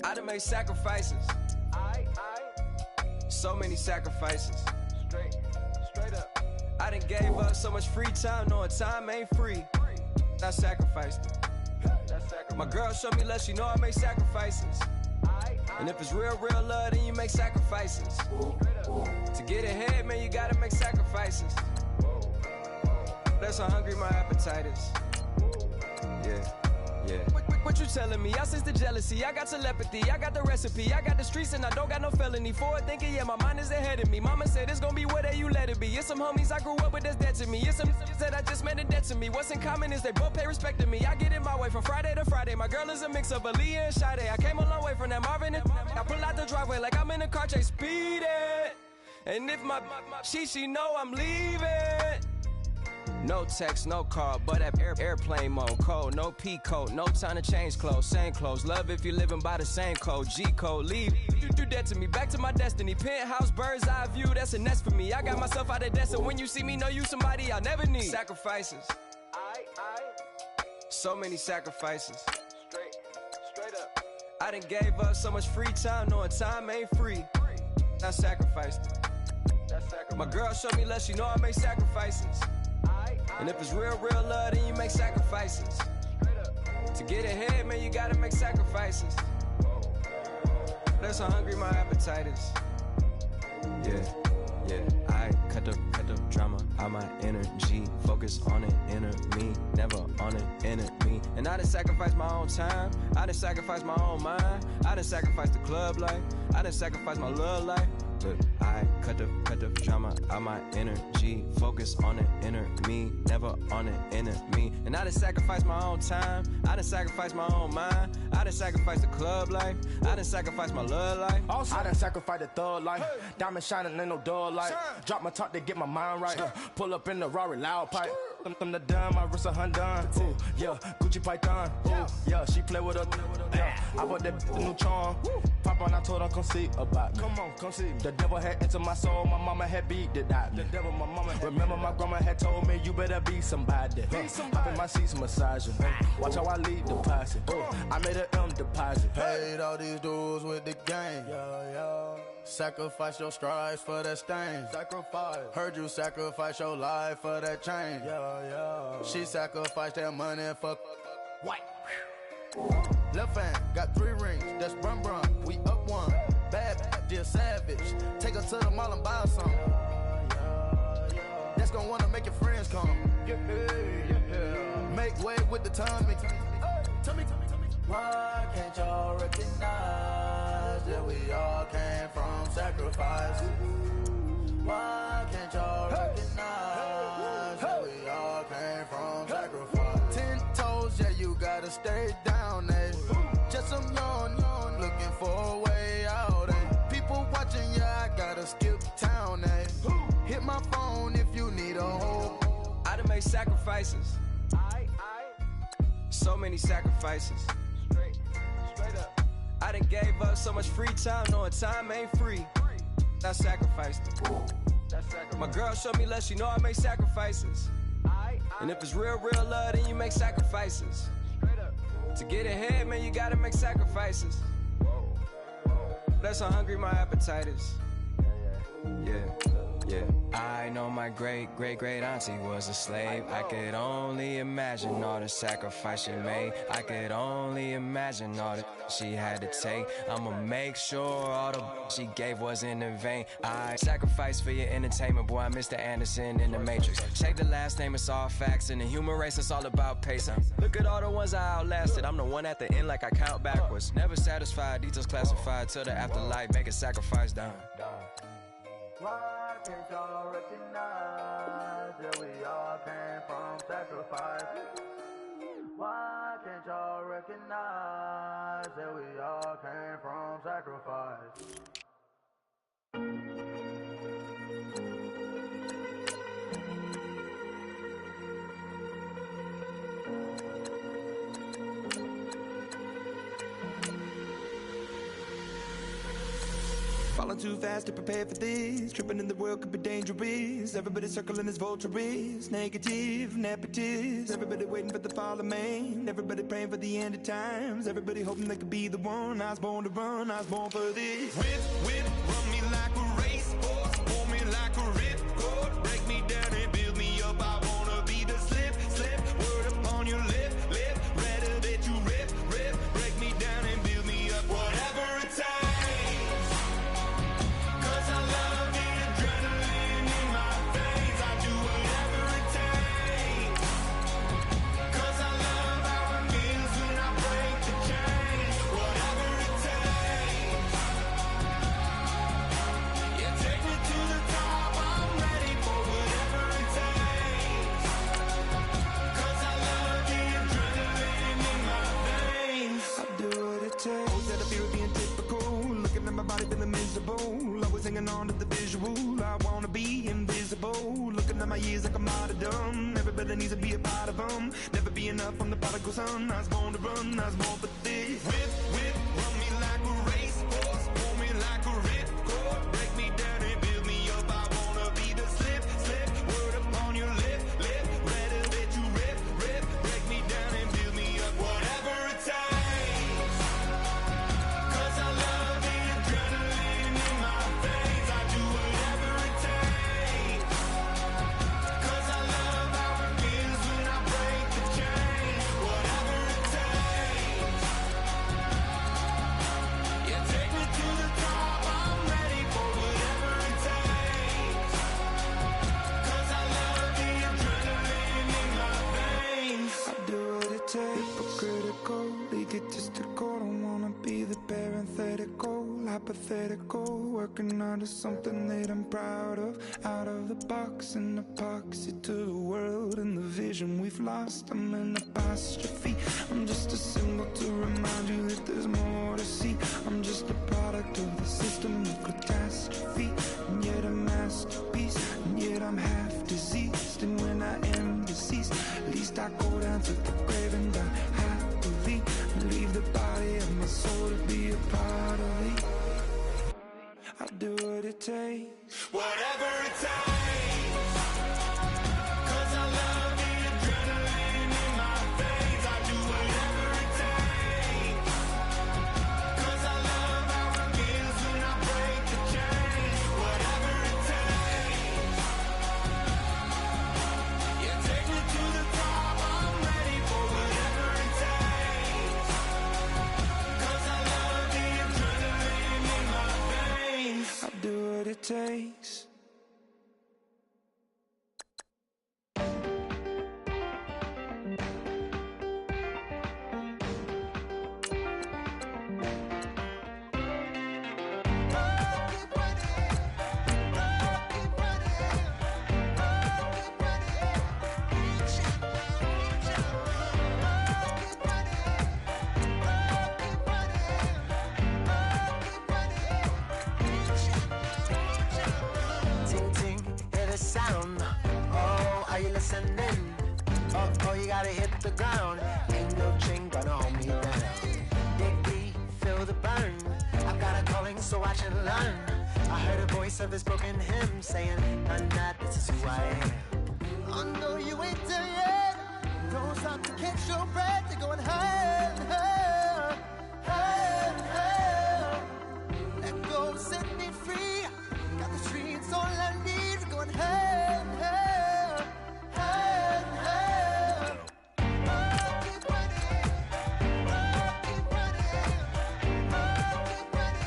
I done made sacrifices. So many sacrifices. Straight up. I done gave up so much free time, knowing time ain't free. I sacrificed it. My girl showed me love, she know I make sacrifices. And if it's real love, then you make sacrifices. To get ahead, man, you gotta make sacrifices. That's how hungry my appetite is. Yeah. What you telling me? I sense the jealousy, I got telepathy, I got the recipe, I got the streets and I don't got no felony. Forward thinking, yeah, my mind is ahead of me. Mama said it's gonna be whatever you let it be. It's some homies I grew up with that's dead to me. It's some that I just met in debt to me. What's in common is they both pay respect to me. I get in my way from Friday to Friday. My girl is a mix of Aaliyah and Sade. I came a long way from that Marvin and I pull out the driveway like I'm in a car chase speeding. And if my she know I'm leaving. No text, no call, but at airplane mode. Cold, no P code, no time to change clothes. Same clothes, love if you're living by the same code. G code, leave, you do that to me. Back to my destiny, penthouse, bird's eye view, that's a nest for me. I got myself out of debt, so when you see me, know you somebody I'll never need. Sacrifices. So many sacrifices. Straight up. I done gave up so much free time, knowing time ain't free. I sacrificed it. My girl showed me love, she know I make sacrifices. And if it's real love, then you make sacrifices. To get ahead, man, you gotta make sacrifices. That's how hungry my appetite is. Yeah. I cut the drama out my energy. Focus on an inner me, never on an enemy. And I done sacrificed my own time, I done sacrificed my own mind, I done sacrificed the club life, I done sacrificed my love life. But I cut the drama out my energy. Focus on the inner me, never on the enemy. And I done sacrificed my own time, I done sacrificed my own mind, I done sacrificed the club life, I done sacrificed my love life. Also, I done sacrificed the thug life. Diamond shining, ain't no dull light. Drop my top to get my mind right. Pull up in the Rari loud pipe. Them the dime, my wrist a Hyundai. Ooh, yeah, Gucci Python. Ooh, yeah, she play with her. Yeah, I bought that new charm. Pop on, I told her come see about me. Come on, come see me. The devil had entered my soul, my mama had beat it out. The devil, my mama. Remember my grandma had told me you better be somebody. Hop in my seats, massaging. Watch how I lead the posse. I made an M deposit. Paid all these dudes with the game. Sacrifice your strides for that stain. Sacrifice. Heard you sacrifice your life for that change. She sacrificed that money for white. Left hand got 3 rings. That's brum brum. We up one. Bad, dear savage. Take her to the mall and buy some. That's gonna wanna make your friends come. Make way with the tummy. Tell me. Why can't y'all recognize that we all came from sacrifice? Why can't y'all recognize that we all came from sacrifice? 10 toes, yeah, you gotta stay down, eh? Just some yawn, looking for a way out, eh? People watching, yeah, I gotta skip town, eh? Hit my phone if you need a hole. I done made sacrifices. So many sacrifices. Straight up. I done gave up so much free time, knowing time ain't free. I sacrificed it. My girl showed me love, she know I make sacrifices. And if it's real love, then you make sacrifices. To get ahead, man, you gotta make sacrifices. That's how hungry my appetite is. Yeah. I know my great auntie was a slave. I could only imagine all the sacrifice she made. I could only imagine all that she had to take. I'ma make sure all the she gave wasn't in vain. I sacrificed for your entertainment, boy. I'm Mr. Anderson in the Matrix. Check the last name, it's all facts. In the human race, it's all about pacing. Look at all the ones I outlasted. I'm the one at the end, like I count backwards. Never satisfied, details classified till the afterlife. Make a sacrifice done. Why can't y'all recognize that we all came from sacrifice? Why can't y'all recognize that we all came from sacrifice? Falling too fast to prepare for this. Tripping in the world could be dangerous. Everybody circling as vultures. Negative, nepotist. Everybody waiting for the fall of man. Everybody praying for the end of times. Everybody hoping they could be the one. I was born to run, I was born for this. Whip, whip, run me like a racehorse. Pull me like a ripcord. Break me down and build me up. I wanna be the slip, slip. Word upon your lip, lip. Rather that you rip, rip. Break me down and build me up. Whatever it takes. Hanging on to the visual, I wanna be invisible. Looking at my years like I'm martyrdom. Everybody needs to be a part of them. Never be enough from the prodigal son. I was born to run, I was born for this. Whip, whip, run me like a racehorse. Pull me like a ripcord. Break me down and build me up. I wanna be the slip, slip. Word upon your lip, lip. Rather that you rip, rip. Break me down and build me up. Whatever it takes. 'Cause I love the adrenaline in my veins. I do whatever it takes. 'Cause I love how it feels when I break the chains. Whatever it takes. Yeah, take me to the top. I'm ready for whatever it takes. 'Cause I love the adrenaline in my veins. I do what it takes. Hypocritical, egotistical. Don't wanna be the parenthetical, hypothetical. Working out of something that I'm proud of. Out of the box, an epoxy to the world and the vision we've lost. I'm an apostrophe. I'm just a symbol to remind you that there's more to see. I'm just a product of the system of catastrophe. And yet a masterpiece. And yet I'm half diseased. And when I am deceased, at least I go down to the grave and die happily. And leave the body of my soul to be a part of it. I do what it takes. Whatever it takes. 'Cause I love the adrenaline in my veins. I do whatever it takes. 'Cause I love how it feels when I break the chains. Whatever it takes. Yeah, take me to the top. I'm ready for whatever it takes. 'Cause I love the adrenaline in my veins. I do what it takes. Ting ting, hear the sound. Oh, are you listening? Oh, you gotta hit the ground. Ain't no chain gonna hold me down. Dig deep, feel the burn. I've got a calling, so I should learn. I heard a voice of his broken hymn saying, "None that this is who I am." I know you ain't there yet. Don't stop to catch your breath. You're going higher, higher, higher, higher. Let go, set me free. Got the streets all I need. Going higher, higher, higher, higher. Keep running, keep running, keep running.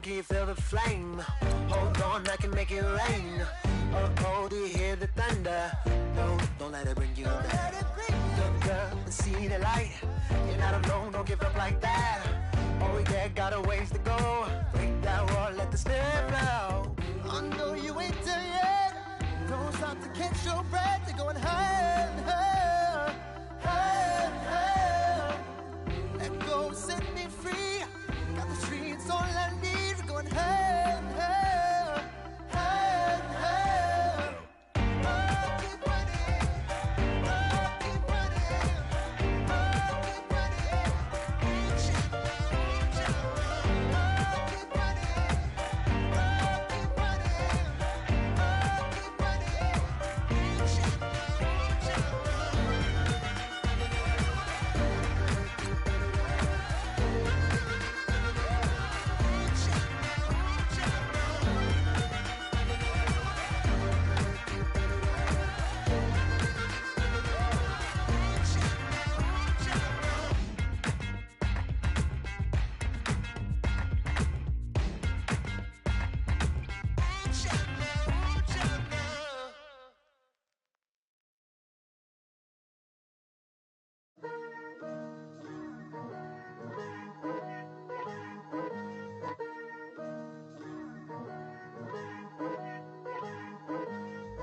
Keep feel the flame. Hold on, I can make it rain. Oh, do you hear the thunder? No, don't let it bring you down. Look up and see the light. You're not alone, don't give up like that. Oh yeah, got a ways to go. Break that wall, let the spirit your breath, you're going higher and higher, higher and higher. Let go, set me free. Got the streets, all I need. We're going higher and higher, higher and higher. Oh, keep running. Oh, keep running. Oh, keep running. Reach out, reach out. Oh, keep running. Oh, keep running. Oh, keep running. Reach out, reach out.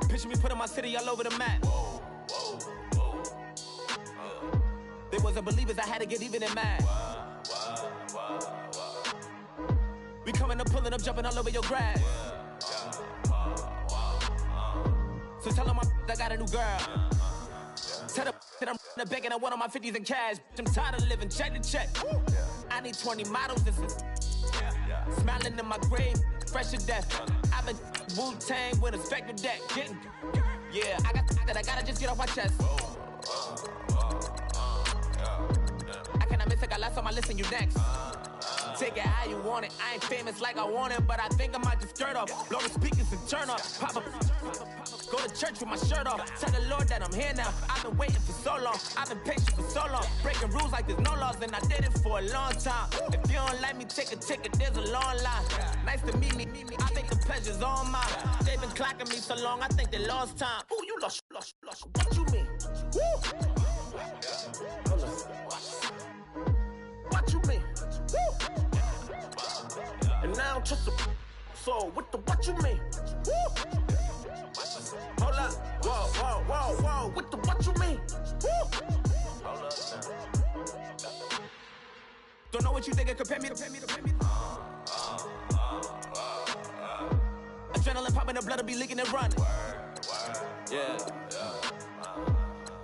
Picture me putting my city all over the map. They wasn't believers, I had to get even and mad. We coming up, pulling up, jumping all over your grass. So tell them I got a new girl. Tell them that I'm in the bank and I want all my 50s in cash. I'm tired of living check to check. I need 20 models, this is smiling in my grave, fresh to death. I've been Wu-Tang with a spectre deck. Getting, yeah, I gotta just get off my chest. I cannot miss it, got last on my list and you next. Take it how you want it. I ain't famous like I want it, but I think I might just skirt off. Blow the speakers and turn off. Pop up. Go to church with my shirt off. Tell the Lord that I'm here now. I've been waiting for so long. I've been patient for so long. Breaking rules like there's no laws, and I did it for a long time. If you don't like me, take a ticket. There's a long line. Nice to meet me. I think the pleasure's all mine. They've been clocking me so long, I think they lost time. Ooh, you lost. What you mean? Woo! What you mean? Woo! And now just a so what you mean? Woo! Hold up, whoa, what you mean? Woo! Hold up now. Don't know what you think, compare me. Adrenaline popping, the blood will be leaking and running. Yeah.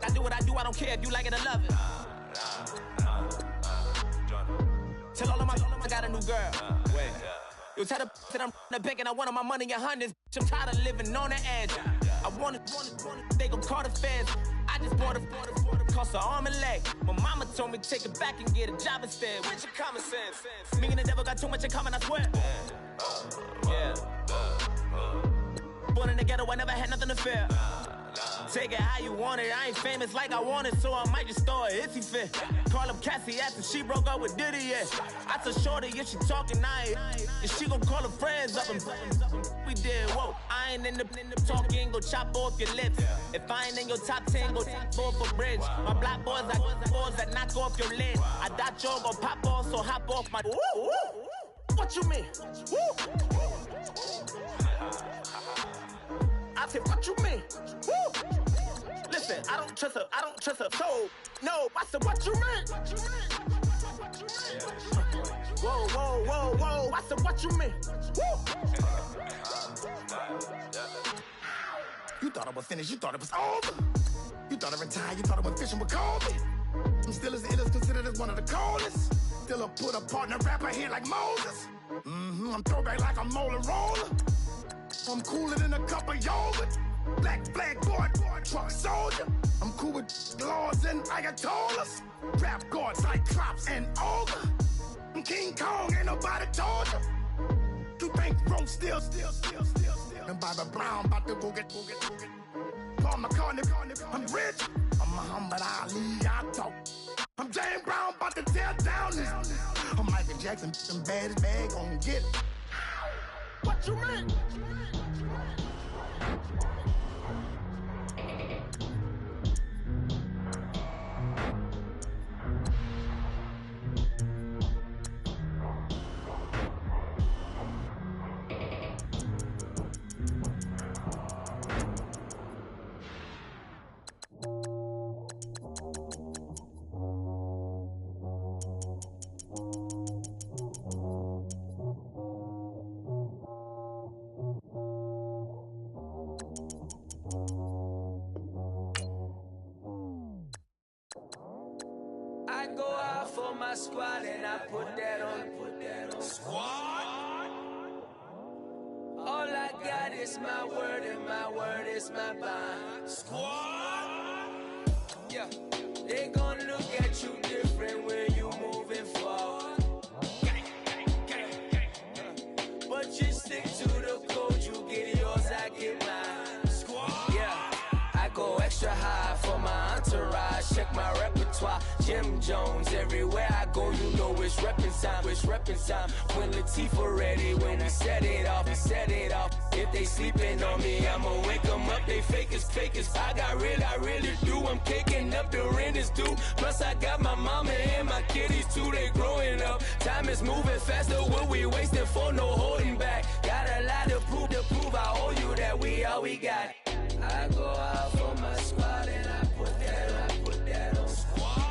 I do what I do, I don't care if you like it or love it. Tell all of my I got a new girl. Wait. You tell the that I'm in the bank and I want all my money in hundreds. I'm tired of living on the edge. I want it, they gon' call the feds. I just bought a cost an arm and leg. My mama told me take it back and get a job instead. Where's your common sense? Me and the devil got too much in common, I swear. Yeah. Born in the ghetto, I never had nothing to fear. Take it how you want it. I ain't famous like I want it, so I might just throw it if he fit. Call up Cassie after she broke up with Diddy, yeah. I told Shorty if she talking, and she gon' call her friends up and we did, whoa. I ain't in the talking, go chop off your lips. If I ain't in your top 10, go top 4 for bridge. My black boys like boys that knock off your lid. I thought y'all gon' pop off, so hop off my. Woo! What you mean? Woo! I said, what you mean? Woo! Listen, I don't trust her, so no. I said, what you mean? Whoa. I said, what you mean? Woo! You thought I was finished, you thought it was over. You thought I retired, you thought I went fishing with Kobe. I'm still as ill as considered as one of the coldest. Still a put a partner rapper here like Moses. I'm throwback like a molar roller. I'm cooler than a cup of yogurt. Black flag boy, truck soldier. I'm cool with laws and ayatollahs. Rap god, Cyclops and ogre. I'm King Kong, ain't nobody told you. You think Rome still. And Bobby Brown about to go get. Paul McCartney, I'm rich. I'm Muhammad Ali, I talk. I'm James Brown, about to tear down this. I'm Michael Jackson, them bad as bad, gon' get it. What you mean? go out for my squad and I put that on. Squad. All I got is my word and my word is my bond. Squad. Yeah. They gon' look at you different when you moving forward. But you stick to the code, you get yours, I get mine. Squad. Yeah. I go extra high for my entourage. Check my repertoire. Jim Jones, everywhere I go, you know it's reppin' time. It's reppin' time. When Latifah ready, when we set it off, we set it off. If they sleeping on me, I'ma wake them up. They fakers. I really do. I'm caking up, the rent is due. Plus I got my mama and my kiddies too. They growing up. Time is moving faster. What we wasting for? No holding back. Got a lot to prove. I owe you that we all we got. I go out for my squad and I put that on squad.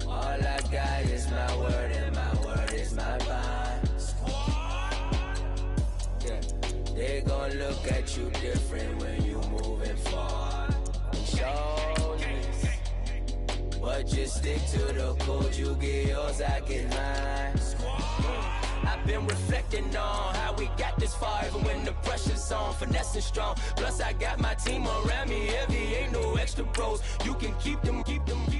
All I got is my word and my word is my bond. Squad. Yeah, they gon' look at you different when you moving forward. Shoulders, but just stick to the code. You get yours, I get mine. I've been reflecting on how we got this far, even when the pressure's on, finessing strong. Plus I got my team around me heavy, ain't no extra pros. You can keep them.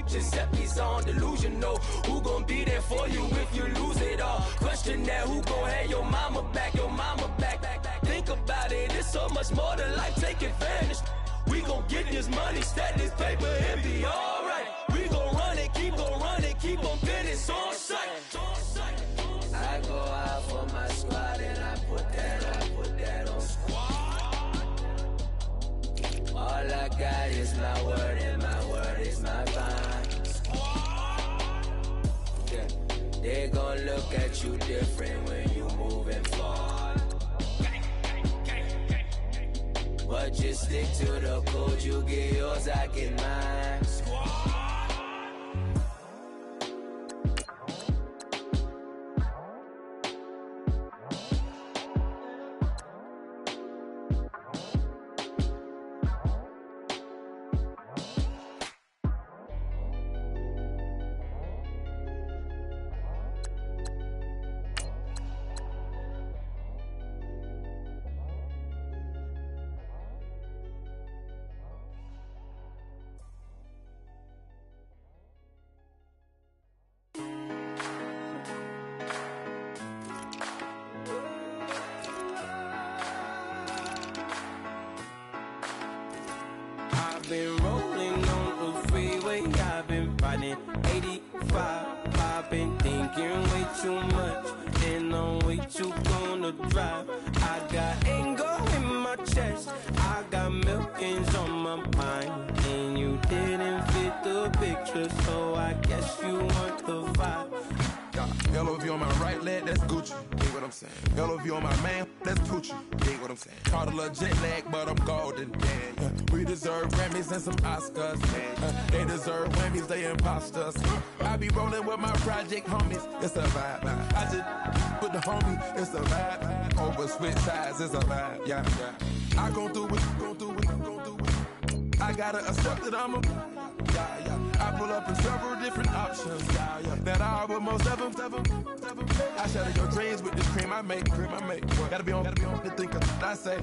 Giuseppe's on delusional. Who gon' be there for you if you lose it all? Question that, who gon' have your mama back? Think about it, it's so much more to life, take advantage. We gon' get this money, stack this paper and be alright. We gon' run it, keep on finish on sight. I go out for my squad and I put that on squad. All I got is my word and my word is my bond. Squad. Yeah. They gon' look at you different when you moving forward. But just stick to the code, you get yours, I get mine. Squad. Been rolling on the freeway, I've been riding 85. I've been thinking way too much, and I'm way too gonna drive. I got anger in my chest, I got milkings on my mind, and you didn't fit the picture, so I guess you want the vibe. LOV on my right leg, that's Gucci. Dig what I'm saying? LOV on my man, that's Poochie. Dig what I'm saying? Caught a little jet lag, but I'm golden. Yeah. We deserve Grammys and some Oscars. They deserve Whammies, they imposters. I be rolling with my project homies, it's a vibe. I just with the homie, it's a vibe. Over switch sides, it's a vibe. Yeah. I gon' do it. I gotta accept that I'm a. I pull up in several different options. That I would most ever. I shatter your dreams with this cream I make. Gotta be on the thinker. I say.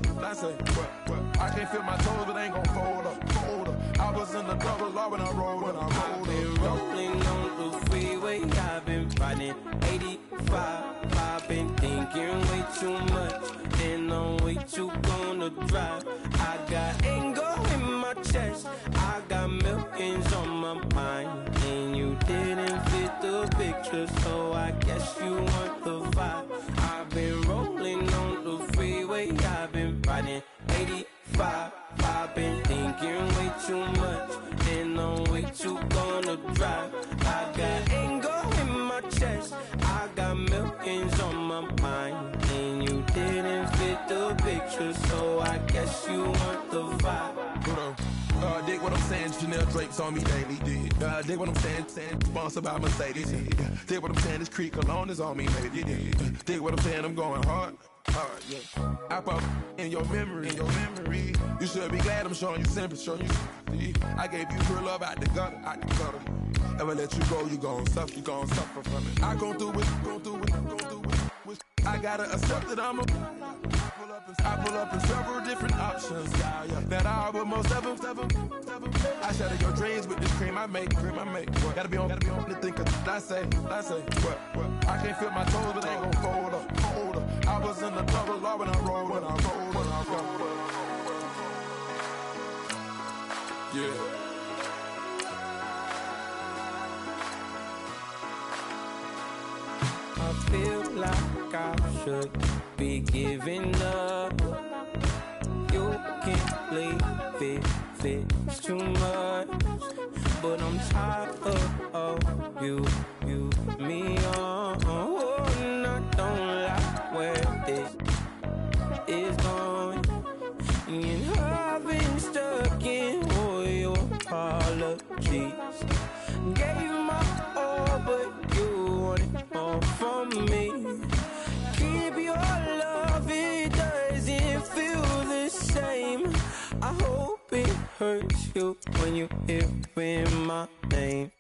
I can't feel my toes, but ain't gon' fold up. I was in the double law when I rolled. I've been rolling on the freeway, I've been riding 85. I've been thinking way too much, and I'm way too gonna drive. I got anger in my chest, I got milkings on my mind, and you didn't fit the picture, so I guess you want the vibe. I've been rolling on the freeway, I've been riding 85. I've been thinking way too much, and I'm way too gonna drive. I got anger in my chest, I got milkings on my mind, and you didn't fit the picture, so I guess you want the vibe. Dig what I'm saying, Chanel drapes on me daily. Dig what I'm saying, sponsored by Mercedes. Dig what I'm saying, this creek alone is on me, baby. Dig what I'm saying, I'm going hard. Alright, yeah. I pop in your memory, You should be glad I'm showing you sympathy, I gave you real love out the gutter, Ever let you go, you gon' suffer from it. I gon' do it. I gotta accept that I'm a. I pull up in several different options, yeah. That I will most ever. I shatter your dreams with this cream I make. Gotta be on the think of I say. What? I can't feel my toes, but ain't gon' fold up. I was in the double law when I rolled. Yeah. I feel like I should be giving up. You can't leave it's too much. But I'm tired of you, me on. Oh, and I don't like where this is going. And I've been stuck in all your apologies. Gave my all, but you wanted more from me. Keep your love, it doesn't feel the same. I hope it hurts you when you hear my name.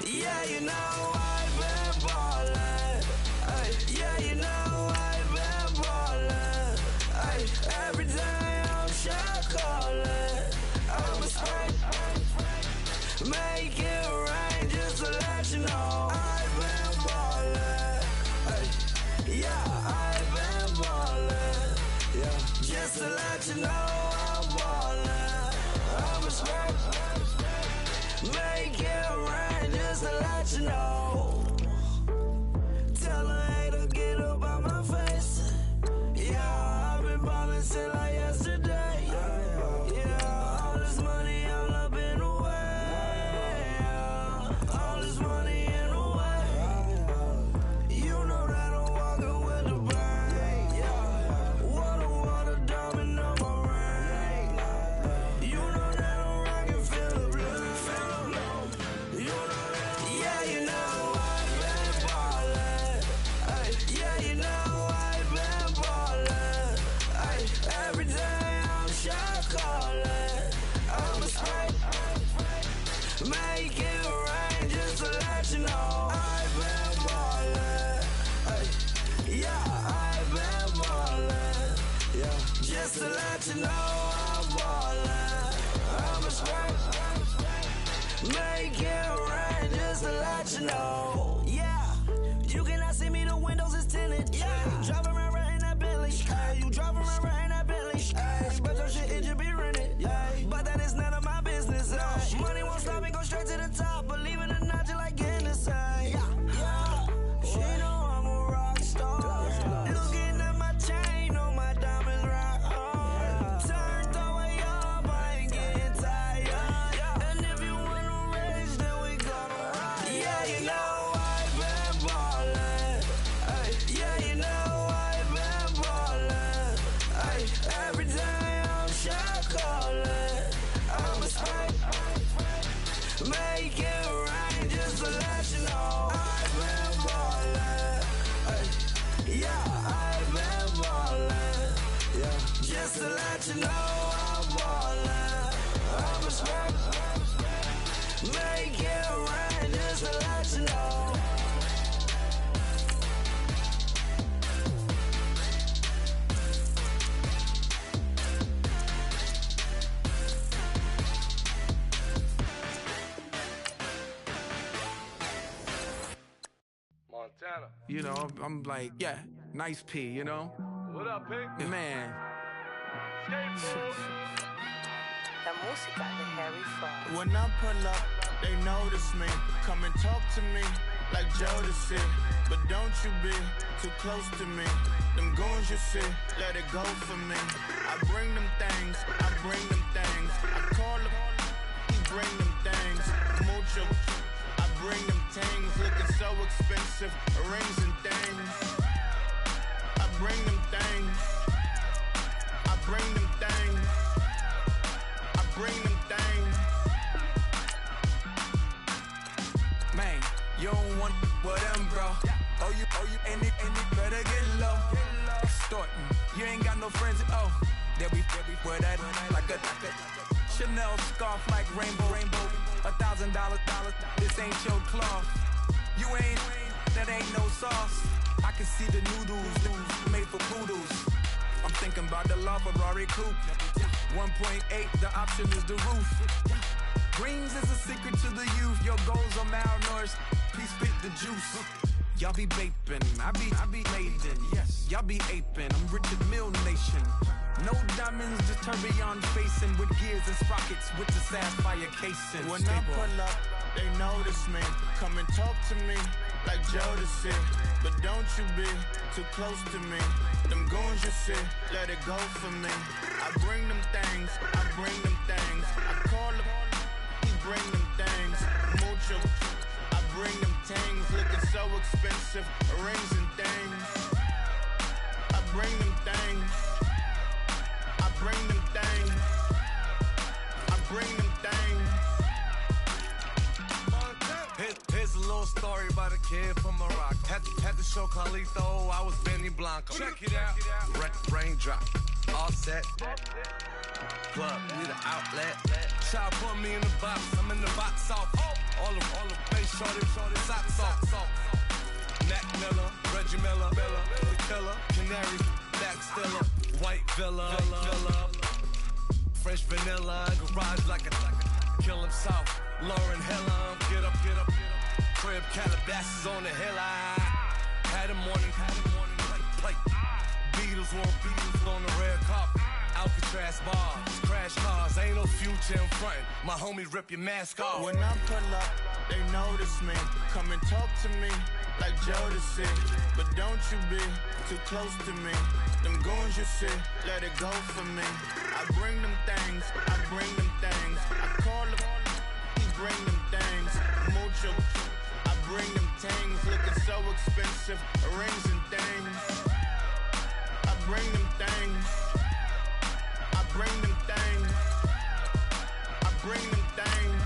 Yeah, you know I've been ballin'. Ay, yeah, you know I've been ballin'. Ay, every day I'm shot callin'. I'm a spray, make it rain just to let you know I've been ballin'. Ay, yeah, I've been ballin'. Yeah, just to let you know I'm ballin'. I'm a spray, make it rain just to let you know. Tell a hater get up out my face. Yeah, I've been ballin' since like yesterday. Yeah, all this money all up in the way. All this money in the way. You know that I'm walking with the brain. Yeah, water, diamond on my ring. You know that I'm rockin', feel the blue. You know that, yeah, you know I've been ballin'. Ay, yeah, you know I've been ballin'. Ay, every day I'm shot callin'. I'm a spray, make it rain just to let you know I've been ballin'. Ay, yeah, I've been ballin'. Yeah, just to let you know I'm ballin'. I'm a spray, make it rain just to let you know. Yeah, you cannot see me, the windows is tinted. Yeah, drive around right in that Bentley. Ay, you drive around right in that Bentley. Ay, but your shit, it just be rented. Yeah, but that is none of my business. Ay, money won't stop me, go straight to the top. Believe it or not, you like getting the same. Yeah, she know I'm a rock star. Looking at my chain, on my diamonds rock hard. Turned the way up, I ain't getting tired. And if you wanna race, then we gonna ride. Yeah, you know I've been ballin'. Ay, yeah, you know I've been ballin'. Ay, every day I'm shot callin'. I'm a spray, make it rain just to let you know I've been ballin'. Ay, yeah, I've been ballin'. Yeah, just to let you know I'm ballin'. I'm a spray, make it rain just to let you know. Montana. You know, I'm like, yeah, nice P, you know? What up, Pink? Man. La música de Harry Fraud. When I pull up, they notice me. Come and talk to me like Jodeci. But don't you be too close to me. Them goons you see, let it go for me. I bring them things, I call up, he bring them things. Mucho, I bring them things. Looking so expensive, rings and things. I bring them things. You don't want with them, bro. Oh, you, and it better get low. Extorting, you ain't got no friends. Oh, they'll be wear that like a Chanel scarf like rainbow. $1,000, this ain't your cloth. You ain't, that ain't no sauce. I can see the noodles made for poodles. I'm thinking about the LaFerrari coupe. 1.8, the option is the roof. Greens is a secret to the youth. Your goals are malnourished. Please spit the juice. Y'all be vaping, I be laden. Yes, y'all be aping. I'm Richard Mill Nation. No diamonds, just tourbillon facing with gears and sprockets with the sapphire casing. When I pull up, they notice me. Come and talk to me like Jodeci. But don't you be too close to me. Them goons you see, let it go for me. I bring them things, I bring them things. I call them, he bring them things. Mucho, I bring them things. Looking so expensive, rings and things. I bring them things. I bring them things. I bring them things. Here's a little story about a kid from Morocco. Had to show Carlito I was Benny Blanco. Check it out. Raindrop, all set. Plug, need an outlet. Child put me in the box. I'm in the box off. All the face shorty, socks off. Mac Miller, Reggie Miller, the killer, Canary, Black Stiller, White Villa, Fresh Vanilla, garage like a kill himself. Lauren Hill, get up. Crib Calabasas on the hill. I had a morning plate. Beatles on the red carpet. Alcatraz bars, crash cars, ain't no future in front. My homie rip your mask off. When I pull up, they notice me. Come and talk to me like Jodeci. But don't you be too close to me. Them goons you see, let it go for me. I bring them things, I bring them things. I call them, he bring them things. Mucho, I bring them things. Looking so expensive, rings and things. I bring them things. I bring them things. I bring them things.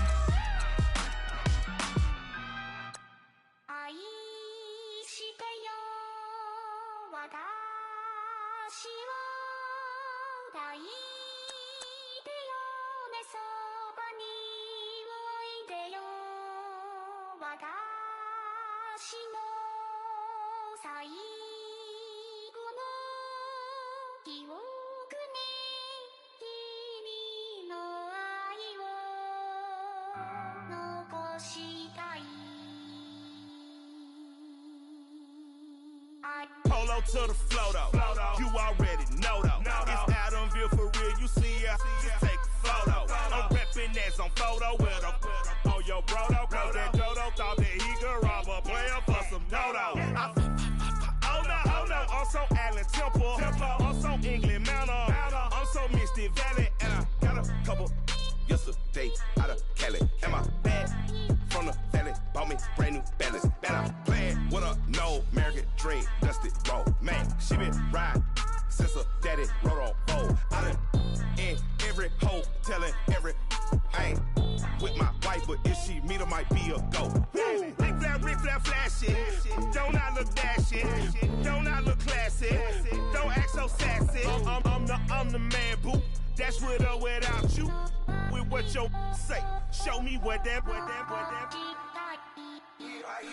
Polo to the flow though, you already know though. It's Adamville for real, you see ya, just take a photo. I'm reppin' as on photo with a on your bro though. Cause that Jodo thought that he could rob a player for some no-no. Oh no, I'm so Allen Temple, I'm so England Manor, I'm so Misty Valley, and I got a couple yesterday out of Cali. And my bag from the valley bought me brand new balance. And I'm playing with a no American dream, dusty road. Man, she been riding since her daddy rode on bold. I done in every hole, telling every I ain't with my wife, but if she meet her, might be a go. Rick flat flashy, don't I look dashy, don't I look classy, don't act so sassy. I'm the man, boo. That's with or without you. With what your say, show me what that.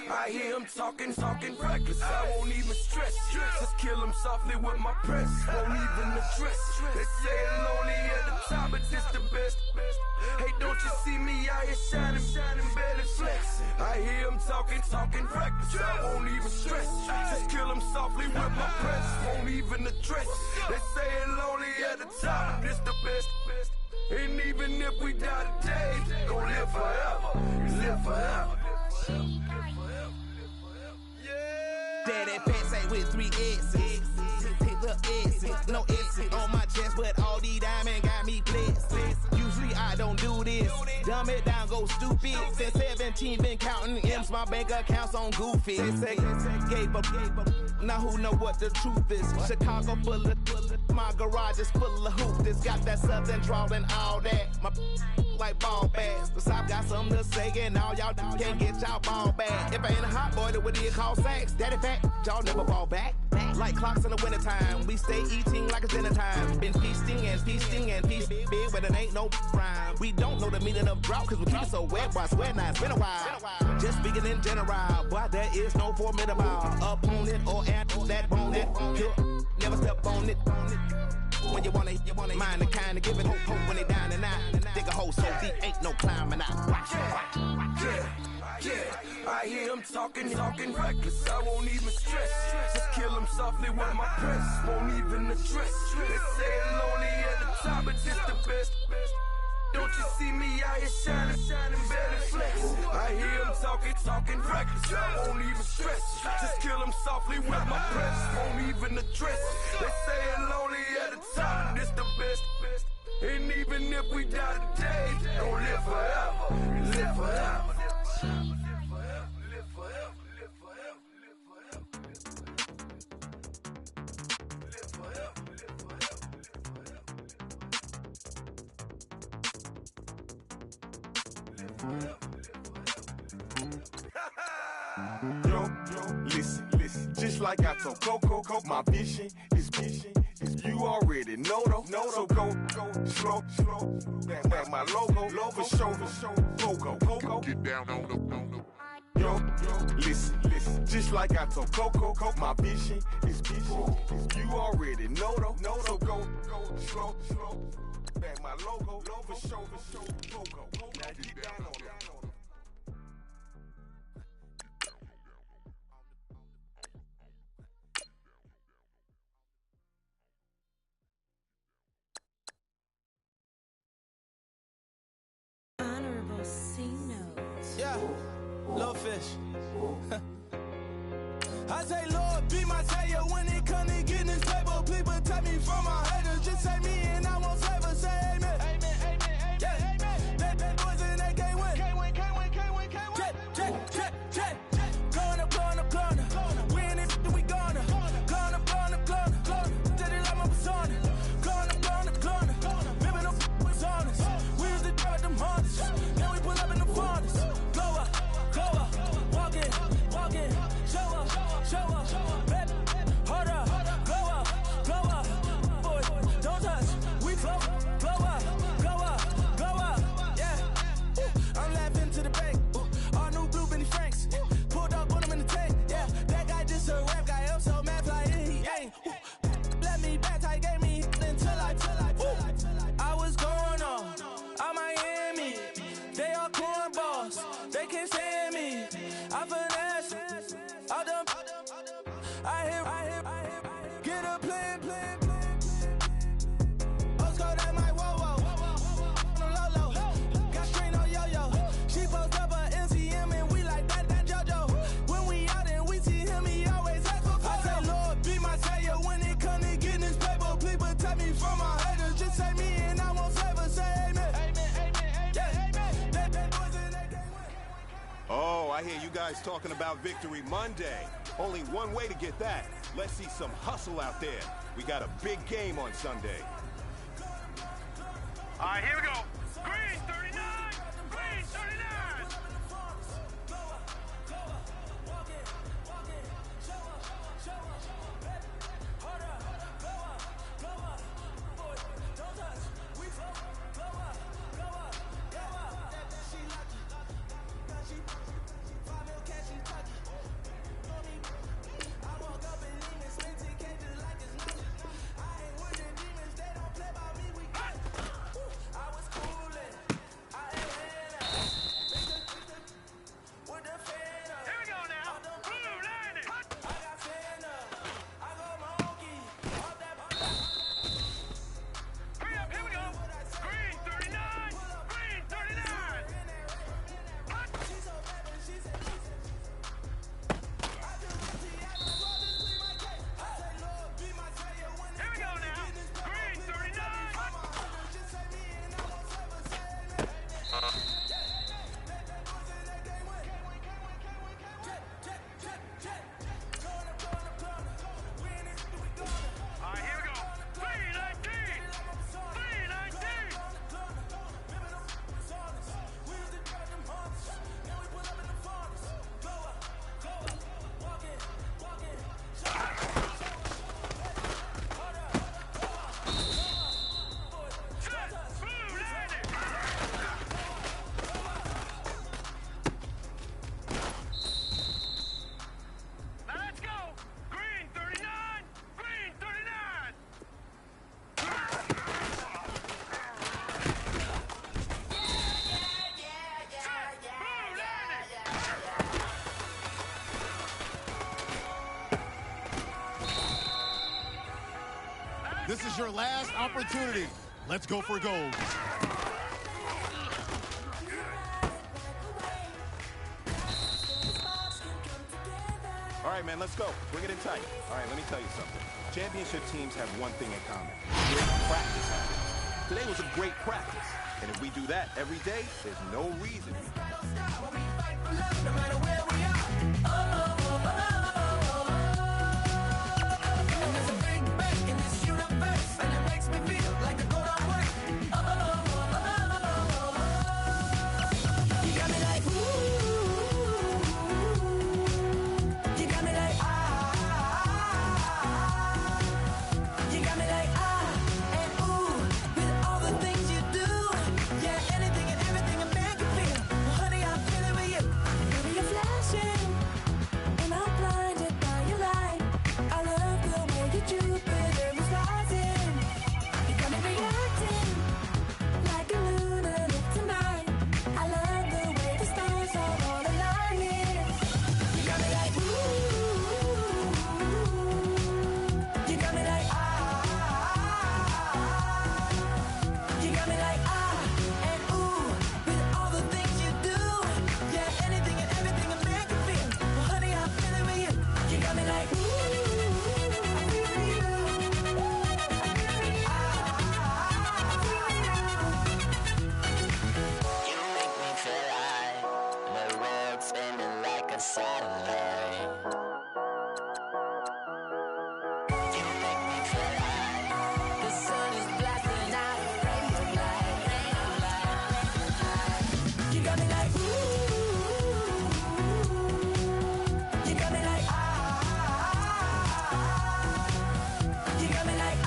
I hear him talking reckless. I won't even stress. Just kill him softly with my press. Won't even address. They say it's lonely at the top, but this the best. Hey, don't you see me out here shining, barely flex. I hear him talking reckless. I won't even stress. Just kill him softly with my press. Won't even address. They say it's lonely at the top, but this the best. And even if we die today, gon' live forever. Live forever. Daddy pants ain't with 3 S's. Pick the S's, no S's on my chest, but all these diamonds got me blessed. Usually I don't do this. Dumb it down, go stupid. Since 17, 2019, been counting M's, my bank accounts on Goofy. They say gave up. Now who know what the truth is? Chicago full of my garage is full of hoop. This got that southern drawl and all that. My like ball bags. The South got something to say, and all y'all can't get y'all ball back. If I ain't a hot boy, then what do you call sacks? Daddy fact, y'all never ball back. Like clocks in the wintertime, we stay eating like it's dinner time. Been feasting and feasting and feasting big, but it ain't no rhyme. We don't know the meaning of drought, cause we keep it so wet, boy, I swear now it's been a while. Just speaking in general, boy, there is no formidable opponent or at that bonnet. Never step on it. When you want it, mind the kind of give it hope when they down and out. Dig a hole so deep, ain't no climbing out. Watch. Yeah, I hear him talking reckless. I won't even stress. Just kill him softly with my press. Won't even address. They say it lonely at the top, but it's the best. Don't you see me out here shining better flex? I hear him talking reckless. I won't even stress. Just kill him softly with my press. Won't even address. They say it lonely at the top, it's the best. And even if we die today, don't live forever. Live forever. Yo, listen, just like I told Coco, my vision is you already know though. So go, slow, back my logo, for show, go, get down on the. Yo, listen, just like I told Coco, my vision is you already know though. So go, slow, back my logo, for show, go, now get down on the. Yeah, little fish. I say, Lord, be my savior when it comes to getting this paper. Please protect me from my haters. Just say me and I won't save us. Say amen. Amen. Yeah. Bad boys and they can't win. Can't win. Jet. Going up. We in it, we gonna. Going up. Steady like my persona. Going up. Bibbing up with honest. We used to drive them hunters. Then we pull up in the furnace. Glow up. Walk in. Show up. Baby, hold up. Glow up. Boy, don't touch. We flow up. Yeah. I'm laughing to the bank. All new blue Benny Franks. Pulled up on him in the tank. Yeah, that guy just a rap guy. I'm so mad like he ain't. Let me back, I gave me until I was going on Miami. They all cornballs. They can't stand me. I finesse. All them. I hear. Get a plan. Oscar, that my whoa. No Lolo. Got screen on yo-yo. She post up her MCM and we like that JoJo. When we out and we see him, he always asks for photo. I say, Lord, be my savior when it come to getting this paper. Please protect me from my haters. Just say me and I won't save us. Say amen. Yeah. Bad boys and they can't win. Oh, I hear you guys talking about Victory Monday. Only one way to get that. Let's see some hustle out there. We got a big game on Sunday. All right, here we go. Green 39. This is your last opportunity. Let's go for gold. All right, man, let's go. Bring it in tight. All right, let me tell you something. Championship teams have one thing in common. Great practice habits. Today was a great practice. And if we do that every day, there's no reason we No matter where we are. And there's a big bang in this universe, and it makes me feel like the gold I'm worth. You got me like, ooh. You got me like, you got me like, and ooh. With all the things you do, yeah, anything and everything a man can feel. Well, honey, I'm feeling with you. Baby, you're flashing, and I'm blinded by your light. I love the way you Jupiter is rising. You got me reacting like a lunatic tonight. I love the way the stars are all aligning. You got me like, ooh. You got me like, you got me like, and ooh. With all the things you do, yeah, anything and everything a man can feel. Well, honey, I'm feeling with you. You got me like, ooh. I'm feeling you. You make me feel like the world's spinning like a satellite. You make me feel like the sun is blasting out a ray of light. You got me like, ooh. You got me like, you got me like,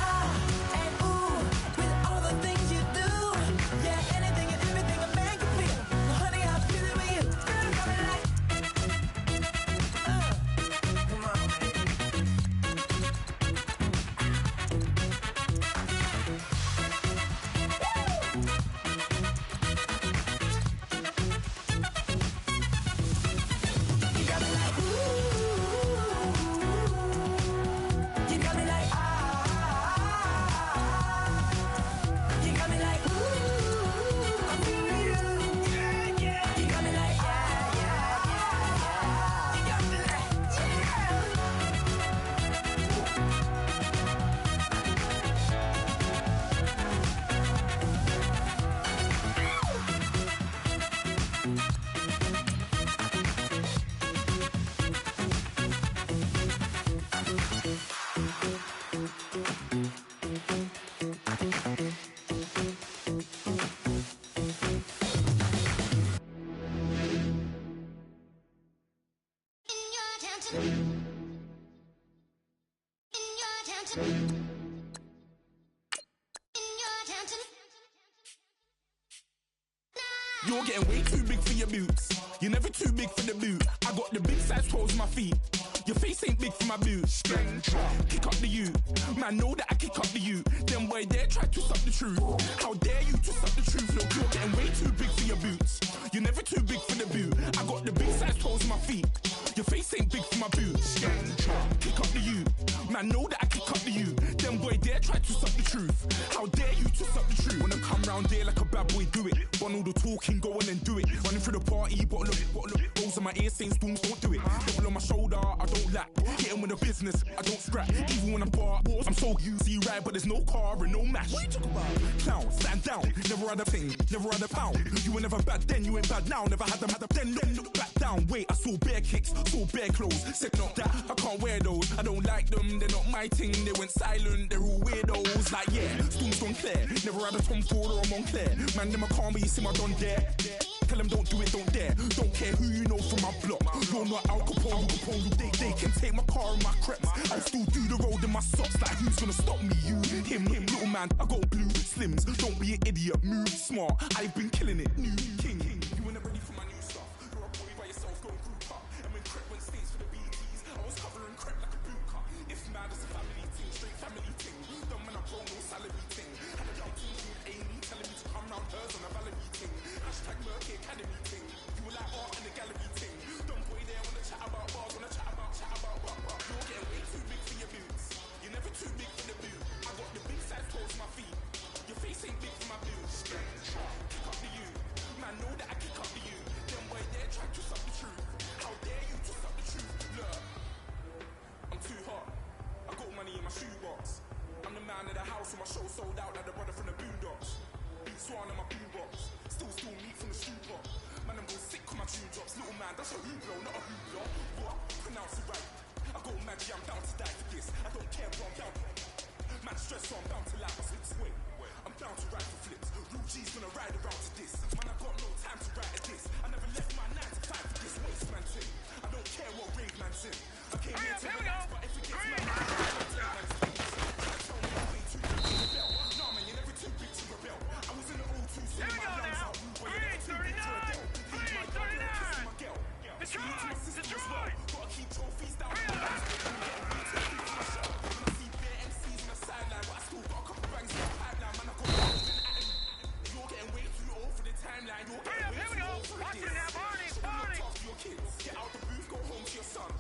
and ooh. With all the things you do, yeah, anything and everything a man can feel. Well, honey, I'm feeling with you. Girl, you got me like, come on, you got me like, ooh. You got me like, you got me like, ooh. I'm feeling you. Yeah, yeah. You got me like, you got me like, You're getting way too big for your boots. You're never too big for the boot. I got the big size toes on my feet. Your face ain't big for my boots. Kick up the you. Man, know that I kick up the you. Them boy there try to suck the truth. How dare you to suck the truth? Look, you're getting way too big for your boots. You're never too big for the boot. I got the big size toes on my feet. Your face ain't big for my boots. Kick up the you. Man, know that I kick up the you. Them boy there try to suck the truth. How dare you to suck the truth? Wanna come round there like a bad boy, do it. Want all the talking, go on and do it. Running through the party, bottle up. Rolls on my ear saying storms, don't do it. Devil on my shoulder, I don't lack. Hitting with the business, I don't scrap. Even when I bar wars, I'm so easy right, but there's no car and no match. What you talking about? Clown, stand down. Never had a thing, never had a pound. You were never bad then, you ain't bad now. Never had them, then look back down. Wait, I saw bare kicks, saw bare clothes. Said not that, I can't wear those. I don't like them, they're not my thing. They went silent, they're all weirdos. Like yeah, storms gone clear. Never had a Tom Ford or a Montclair. Man, them I can't be, you see my don dare. Tell them don't do it, don't dare. Don't care who you know from my block. You're not Al Capone, they can take my car and my creps. I'll still do the road in my socks. Like who's gonna stop me? You, him, little man. I got blue slims. Don't be an idiot, move smart. I've been killing it. New king. You were never ready for my new stuff. You're a boy by yourself, going through top. And when crep went states for the BTs, I was covering crep like a boot cut. If mad, it's a family thing, straight family thing. Dumb man, I grow no salary thing. Had a young team with Amy telling me to come round hers on a Valerie thing. Hashtag Murky Academy thing. You were like art in the gallery thing. Dumb boy there wanna chat about bars, wanna chat about what. You're getting way too big for your boots. You're never too big for the boot. I got the big drops. Little man, that's a hooplo, not a hoopla. What? Pronounce it right. I go Maggie, I'm down to die for this. I don't care what I'm down for. Man, stress, so I'm bound to like my slips. Wait, I'm bound to ride for flips. Real G's gonna ride around to this. Man, I got no time to write a diss. I never left my 9 to 5 for this waste man thing. I don't care what rave man's in. I came here to relax, but if it gets me, I don't take man's things. Tell me I'm way too big to rebel. Nah, man, you're never too big to rebel. I was in the O2 singing my lungs out. But you're never too big to rebel. Please, my girl, you're kissing my girl. Detroit! My sister as well. Gotta keep trophies down. I'm getting way too big for my show. When I see bare MCs on the sideline, but I still got a couple bangs in the pipeline. Man, I got moving at him. You're getting way too old for the timeline. You're getting way too old for the diss. Show me your talk to your kids. Get out the booth, go home to your son.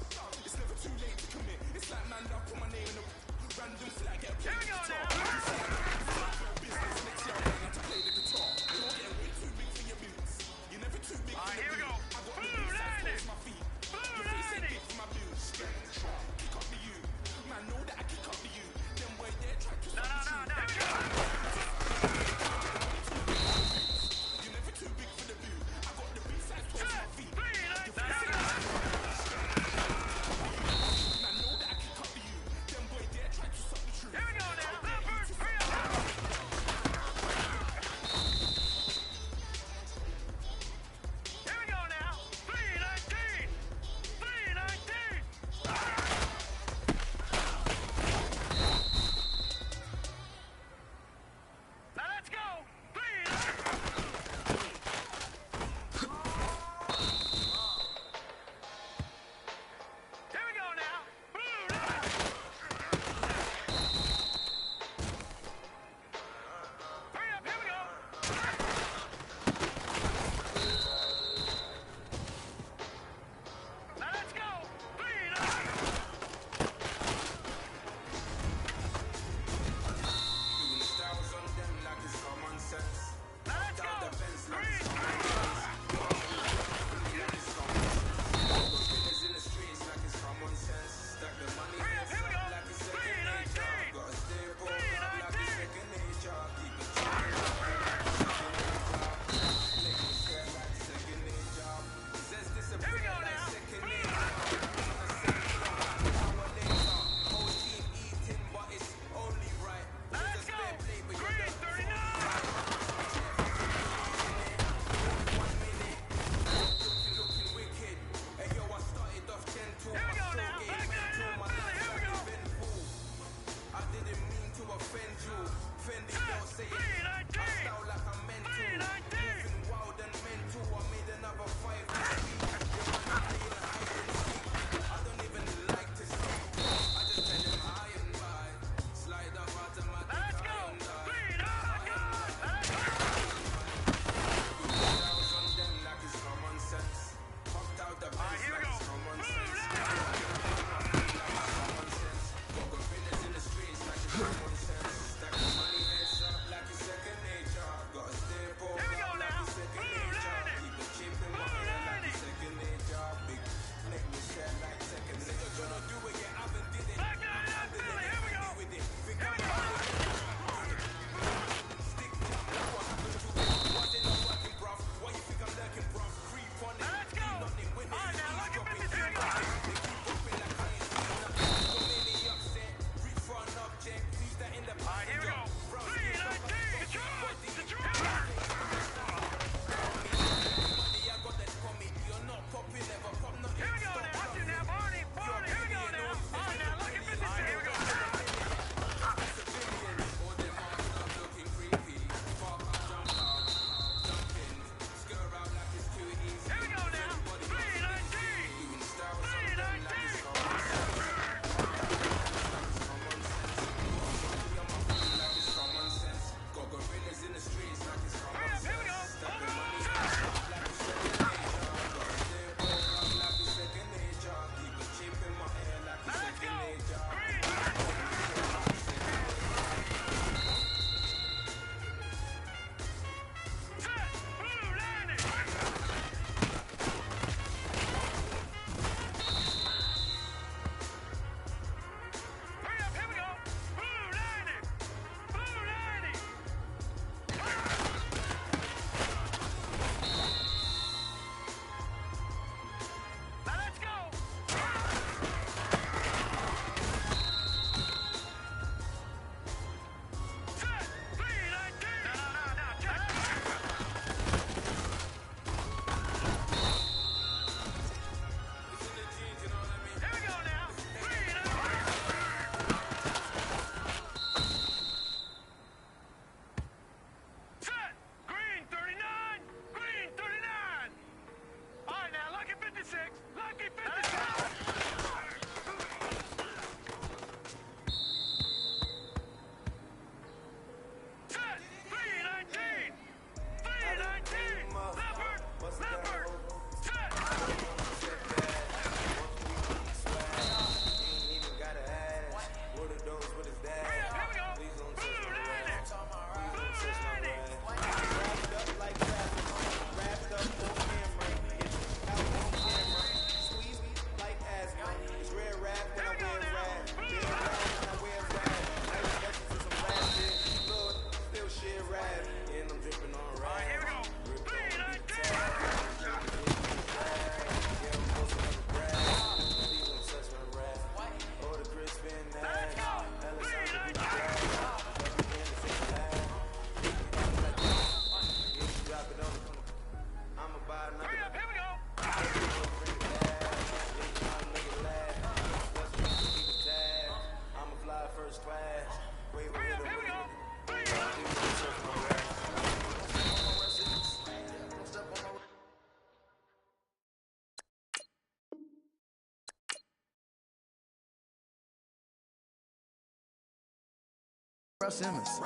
Ralph Simmons.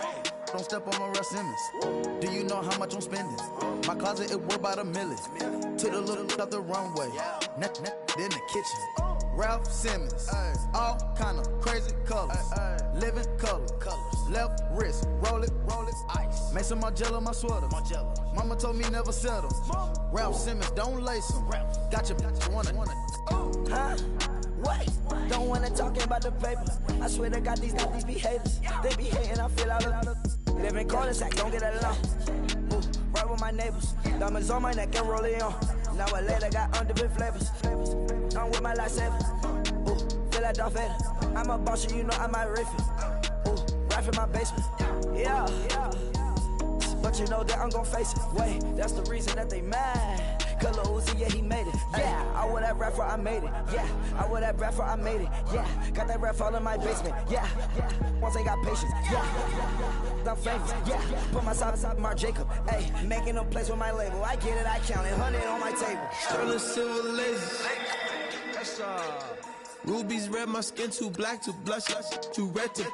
Don't step on my Ralph Simmons. Do you know how much I'm spending? My closet is worth about $1 million. Took a little up the runway. Then the kitchen. Ralph Simmons. All kind of crazy colors. Living color. Left wrist. Roll it. Ice. Make some Margiela my sweater. Mama told me never settle. Ralph Simmons, don't lace them. Got your wanna. Huh? What? Don't wanna talk about the paper. I swear to God, these be haters. They be hating, I feel out of live in cul-de-sac, don't get along. Ooh, right with my neighbors. Diamonds on my neck and roll it on. Now a later got underbit flavors. I'm with my lifesaver. Ooh, feel like Darth Vader. I'm a boss, you know I might riff it. Ooh, right in my basement. Yeah. But you know that I'm gon' face it. Wait, that's the reason that they mad. Color Uzi, yeah, he made it. Yeah, I wear that rapper, I made it. Yeah, I wear that rapper, I made it. Yeah, got that rap all in my basement. Yeah, once I got patience. Yeah, I'm famous. Yeah, put myself inside Marc Jacob. Hey, making a place with my label. I get it, I count it. 100 on my table. Sterling silver lasers. Rubies red, my skin too black to blush, too red to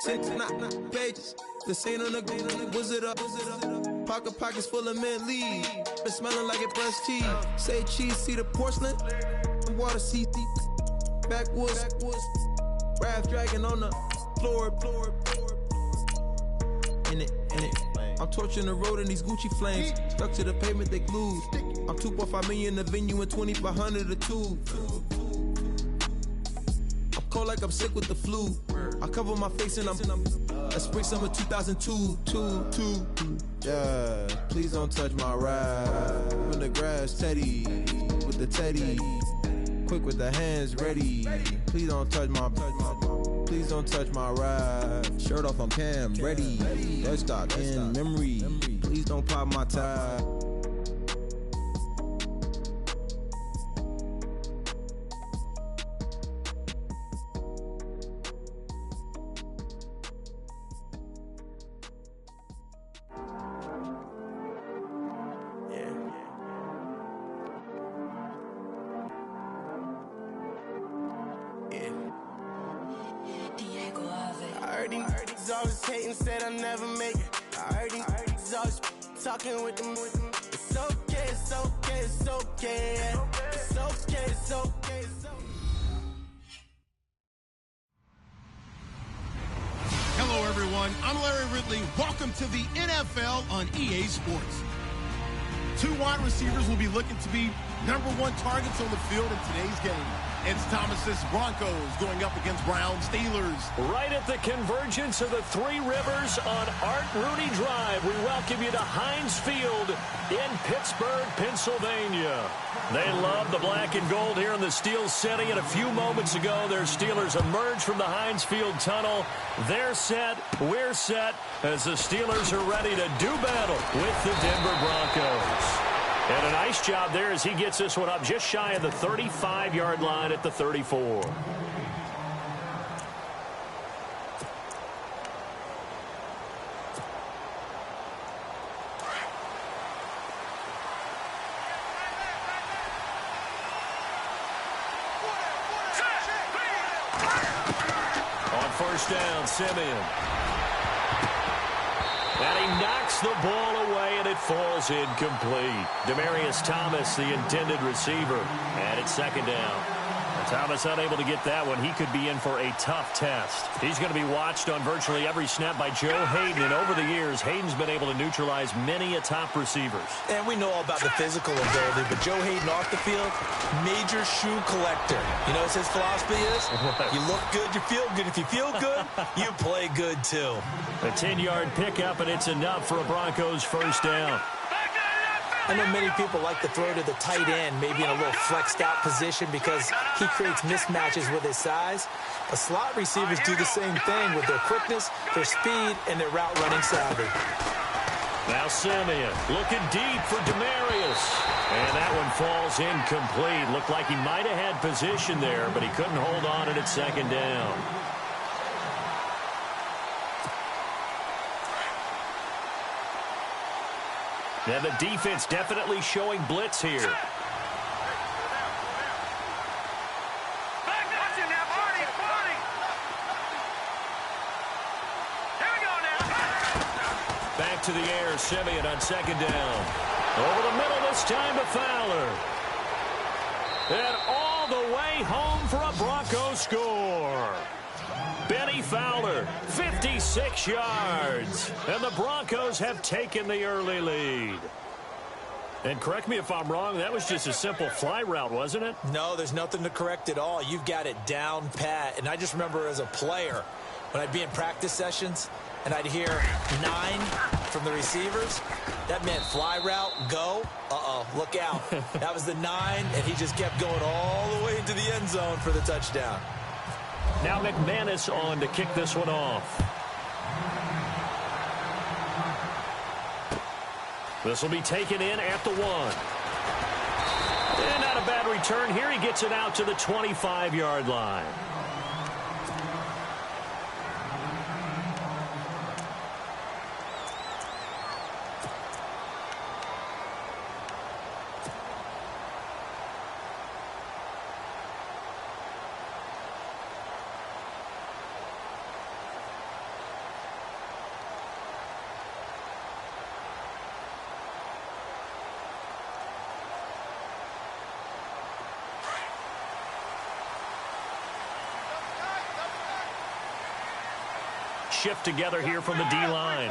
six, not pages. This ain't on the wizard up. Pockets full of mint leaves. Been smelling like it brushed teeth. Say cheese, see the porcelain. Water, see backwoods. Raft dragging on the floor. In it. I'm torching the road in these Gucci flames. Stuck to the pavement, they glued. I'm 2.5 million in the venue and 2,500 a tube. I'm cold like I'm sick with the flu. I cover my face and I'm spring summer 2002. Yeah, please don't touch my ride. In the grass, Teddy with the Teddy. Quick with the hands ready. Please don't touch my ride. Shirt off, I'm cam ready. Dead stock in memory. Please don't pop my tie. Always hating, said I'll never make it. I heard these always talking with them. It's okay. Hello, everyone. I'm Larry Ridley. Welcome to the NFL on EA Sports. 2 wide receivers will be looking to be #1 targets on the field in today's game. It's Thomas's Broncos going up against Brown's Steelers. Right at the convergence of the Three Rivers on Art Rooney Drive, we welcome you to Heinz Field in Pittsburgh, Pennsylvania. They love the black and gold here in the Steel City, and a few moments ago, their Steelers emerged from the Heinz Field tunnel. They're set, we're set, as the Steelers are ready to do battle with the Denver Broncos. And a nice job there as he gets this one up just shy of the 35-yard line at the 34. On first down, Simeon. And he knocks the ball away, and it falls incomplete. Demaryius Thomas, the intended receiver. And it's second down. Thomas unable to get that one. He could be in for a tough test. He's going to be watched on virtually every snap by Joe Hayden. And over the years, Hayden's been able to neutralize many a top receivers. And we know all about the physical ability, but Joe Hayden off the field, major shoe collector. You know what his philosophy is? What? You look good, you feel good. If you feel good, you play good too. A 10-yard pickup, and it's enough for a Broncos first down. I know many people like to throw to the tight end, maybe in a little flexed out position because he creates mismatches with his size. But slot receivers do the same thing with their quickness, their speed, and their route running savvy. Now Simeon looking deep for Demaryius. And that one falls incomplete. Looked like he might have had position there, but he couldn't hold on and it's second down. And the defense definitely showing blitz here. Here we go. back to the air. Simeon on second down. Over the middle this time to Fowler. And all the way home for a Broncos score. Benny Fowler, 56 yards. And the Broncos have taken the early lead. And correct me if I'm wrong, that was just a simple fly route, wasn't it? No, there's nothing to correct at all. You've got it down pat. And I just remember as a player, when I'd be in practice sessions and I'd hear 9 from the receivers, that meant fly route, go. Uh-oh, look out. That was the 9, and he just kept going all the way into the end zone for the touchdown. Now McManus on to kick this one off. This will be taken in at the 1. And not a bad return here. He gets it out to the 25-yard line. Shift together here from the D-line.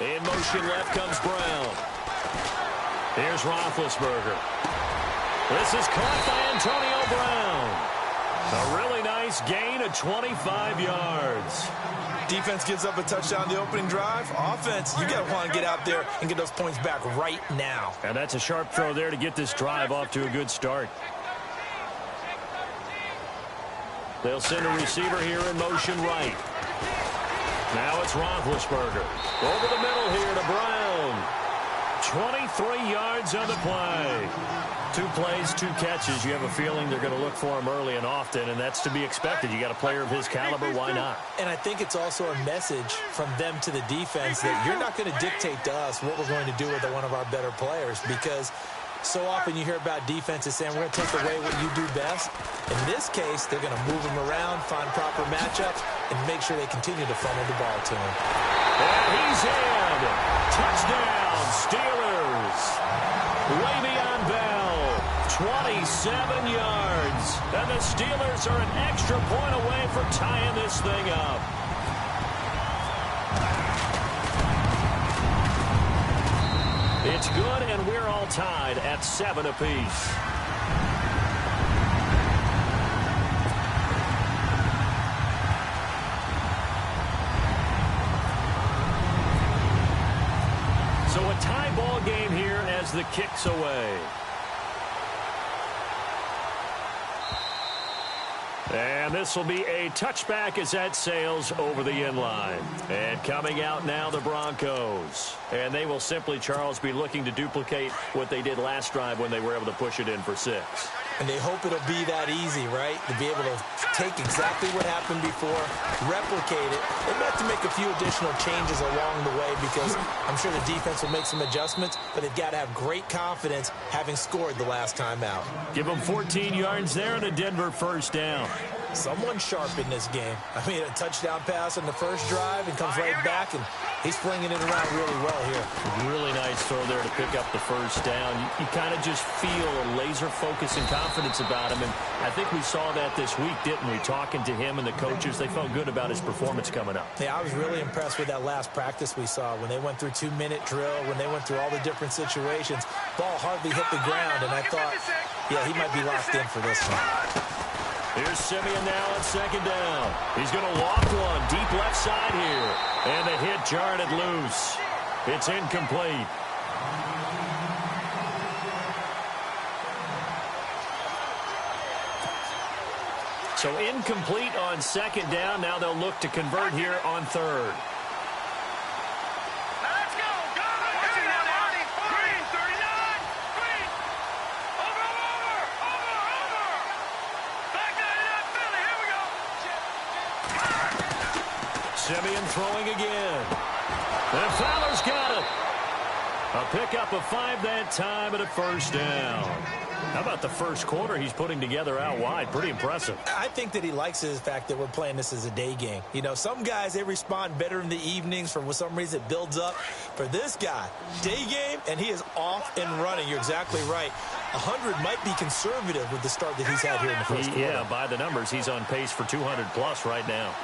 In motion left comes Brown. Here's Roethlisberger. This is caught by Antonio Brown. A really nice gain of 25 yards. Defense gives up a touchdown the opening drive. Offense, you got to want to get out there and get those points back right now. And that's a sharp throw there to get this drive off to a good start. They'll send a receiver here in motion right. Now it's Roethlisberger. Over the middle here to Brown. 23 yards on the play. 2 plays, 2 catches. You have a feeling they're going to look for him early and often, and that's to be expected. You got a player of his caliber, why not? And I think it's also a message from them to the defense that you're not going to dictate to us what we're going to do with one of our better players, because so often you hear about defenses saying we're going to take away what you do best. In this case, they're going to move him around, find proper matchups, and make sure they continue to funnel the ball to him. And he's in. Touchdown, Steelers. Way beyond Bell. 27 yards. And the Steelers are an extra point away from tying this thing up. It's good, and we're all tied at 7 apiece. So a tie ball game here as the kick's away. And this will be a touchback as that sails over the inline. And coming out now, the Broncos. And they will simply, Charles, be looking to duplicate what they did last drive when they were able to push it in for 6. And they hope it'll be that easy, right? To be able to take exactly what happened before, replicate it. They may have to make a few additional changes along the way because I'm sure the defense will make some adjustments, but they've got to have great confidence having scored the last time out. Give them 14 yards there and a Denver first down. Someone sharp in this game. I mean, a touchdown pass on the first drive and comes right back, and he's flinging it around really well here. Really nice throw there to pick up the first down. You kind of just feel a laser focus and confidence about him, and I think we saw that this week, didn't we? Talking to him and the coaches, they felt good about his performance coming up. Yeah, I was really impressed with that last practice we saw when they went through 2-minute drill, when they went through all the different situations. Ball hardly hit the ground, and I thought, yeah, he might be locked in for this one. Here's Simeon now on second down. He's going to loft one deep left side here. And the hit jarred it loose. It's incomplete. So incomplete on second down. Now they'll look to convert here on third. Simeon throwing again. And Fowler's got it. A pickup of 5 that time and a first down. How about the first quarter he's putting together out wide? Pretty impressive. I think that he likes the fact that we're playing this as a day game. You know, some guys, they respond better in the evenings. For some reason, it builds up. For this guy, day game, and he is off and running. You're exactly right. 100 might be conservative with the start that he's had here in the first quarter. Yeah, by the numbers, he's on pace for 200-plus right now.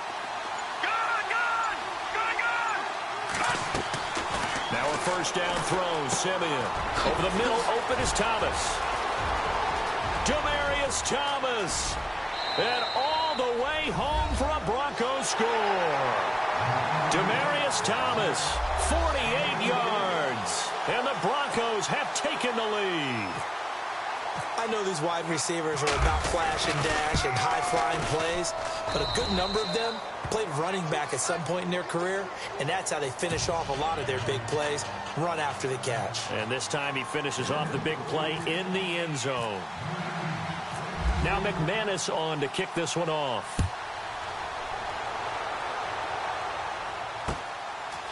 Now a first down throw, Simeon. Over the middle, open is Thomas. Demaryius Thomas. And all the way home for a Broncos score. Demaryius Thomas, 48 yards. And the Broncos have taken the lead. I know these wide receivers are about flash and dash and high-flying plays, but a good number of them played running back at some point in their career, and that's how they finish off a lot of their big plays, run after the catch. And this time he finishes off the big play in the end zone. Now McManus on to kick this one off.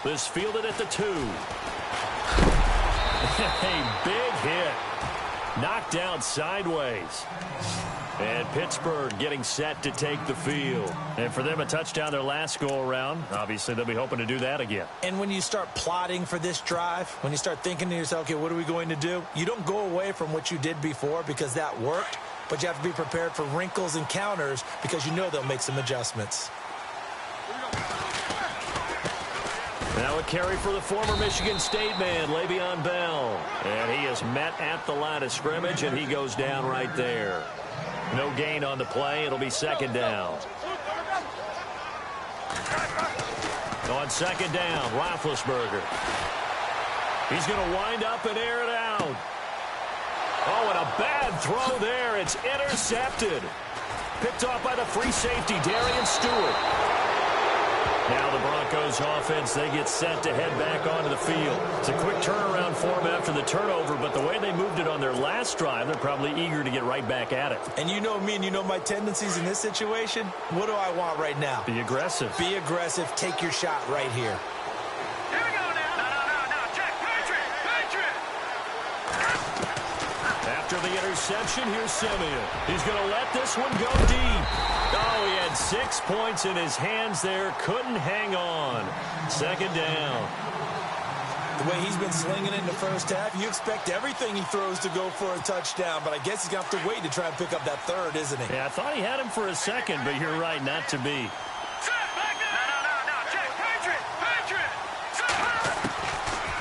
This fielded at the 2. A big hit. Knocked down sideways. And Pittsburgh getting set to take the field. And for them, a touchdown their last go-around. Obviously, they'll be hoping to do that again. And when you start plotting for this drive, when you start thinking to yourself, okay, what are we going to do? You don't go away from what you did before because that worked, but you have to be prepared for wrinkles and counters because you know they'll make some adjustments. Now a carry for the former Michigan State man, Le'Veon Bell. And he is met at the line of scrimmage, and he goes down right there. No gain on the play. It'll be second down. On second down, Roethlisberger. He's going to wind up and air it out. Oh, and a bad throw there. It's intercepted. Picked off by the free safety, Darian Stewart. Now the Broncos offense, they get set to head back onto the field. It's a quick turnaround for them after the turnover, but the way they moved it on their last drive, they're probably eager to get right back at it. And you know me and you know my tendencies in this situation. What do I want right now? Be aggressive. Be aggressive. Take your shot right here. Here we go now. No. Check. Patriot. After the interception, here's Simeon. He's going to let this one go deep. Oh, he had 6 points in his hands there. Couldn't hang on. Second down. The way he's been slinging it in the first half, you expect everything he throws to go for a touchdown, but I guess he's going to have to wait to try and pick up that third, isn't he? Yeah, I thought he had him for a second, but you're right, not to be. No. Check. Patriot.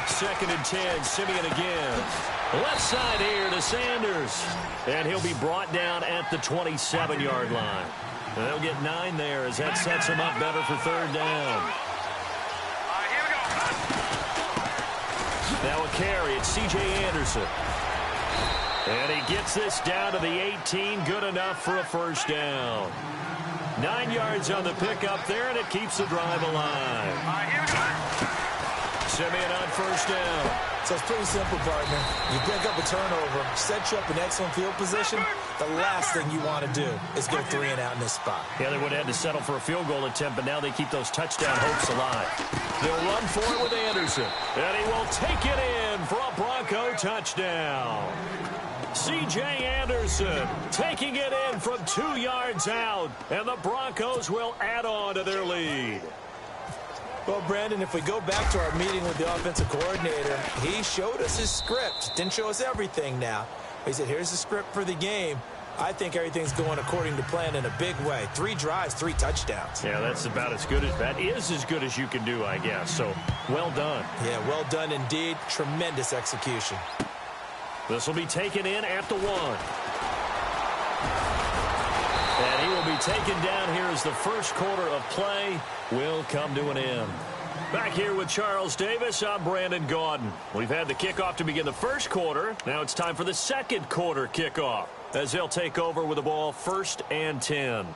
Second and 10, Simeon again. Left side here to Sanders. And he'll be brought down at the 27-yard line. They'll get 9 there as that sets him up better for third down. Here we go. Now a carry. It's C.J. Anderson. And he gets this down to the 18. Good enough for a first down. 9 yards on the pickup there, and it keeps the drive alive. Here we go. Simeon on first down. So it's pretty simple, partner. You pick up a turnover, set you up in excellent field position. The last thing you want to do is go 3 and out in this spot. Yeah, they would have had to settle for a field goal attempt, but now they keep those touchdown hopes alive. They'll run for it with Anderson. And he will take it in for a Bronco touchdown. C.J. Anderson taking it in from 2 yards out, and the Broncos will add on to their lead. Well, Brandon, if we go back to our meeting with the offensive coordinator, he showed us his script. Didn't show us everything now. He said, here's the script for the game. I think everything's going according to plan in a big way. 3 drives, 3 touchdowns. Yeah, that's about as good as that is as good as you can do, I guess. So, well done. Yeah, well done indeed. Tremendous execution. This will be taken in at the 1. And he will be taken down here as the first quarter of play will come to an end. Back here with Charles Davis, I'm Brandon Gaudin. We've had the kickoff to begin the first quarter. Now it's time for the second quarter kickoff as they'll take over with the ball 1st and 10.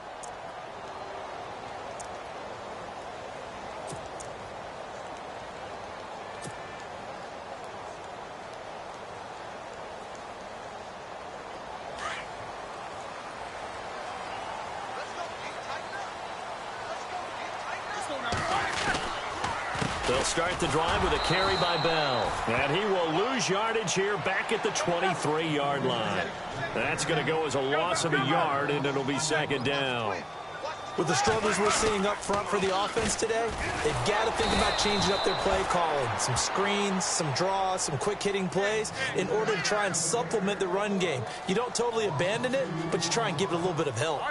They'll They'll start the drive with a carry by Bell. And he will lose yardage here back at the 23-yard line. That's going to go as a loss of a yard, and it'll be second down. With the struggles we're seeing up front for the offense today, they've got to think about changing up their play calling. Some screens, some draws, some quick-hitting plays in order to try and supplement the run game. You don't totally abandon it, but you try and give it a little bit of help.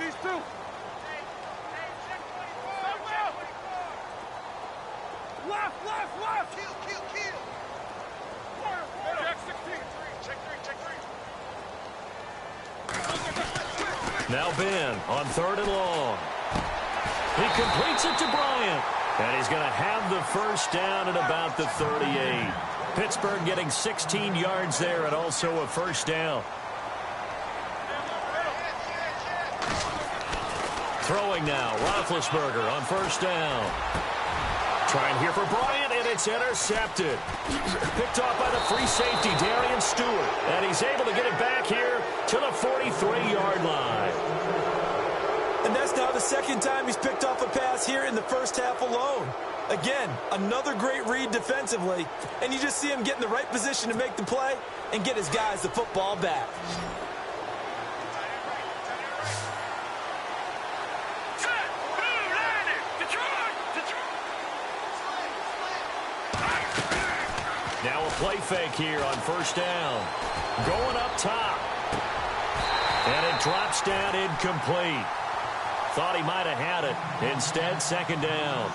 These two. Left. Kill. Check 16. Check three. Now Ben on 3rd and long. He completes it to Bryant. And he's going to have the first down at about the 38. Pittsburgh getting 16 yards there and also a first down. Throwing now, Roethlisberger on first down. Trying here for Bryant, and it's intercepted. Picked off by the free safety, Darian Stewart. And he's able to get it back here to the 43-yard line. And that's now the second time he's picked off a pass here in the first half alone. Again, another great read defensively. And you just see him get in the right position to make the play and get his guys the football back. Now a play fake here on first down. Going up top. And it drops down incomplete. Thought he might have had it. Instead, second down.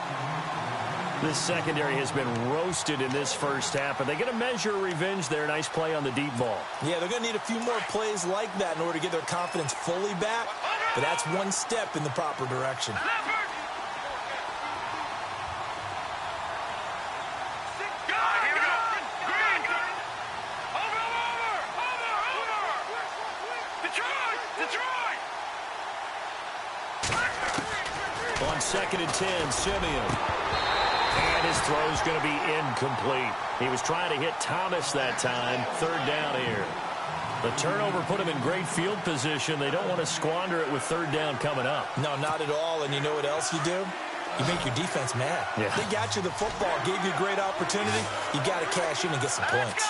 This secondary has been roasted in this first half. Are they going to measure revenge there? Nice play on the deep ball. Yeah, they're going to need a few more plays like that in order to get their confidence fully back. But that's one step in the proper direction. On 2nd and 10, Simeon. And his throw's going to be incomplete. He was trying to hit Thomas that time. 3rd down here. The turnover put him in great field position. They don't want to squander it with 3rd down coming up. No, not at all. And you know what else you do? You make your defense mad. Yeah. They got you the football, gave you a great opportunity. You got to cash in and get some points.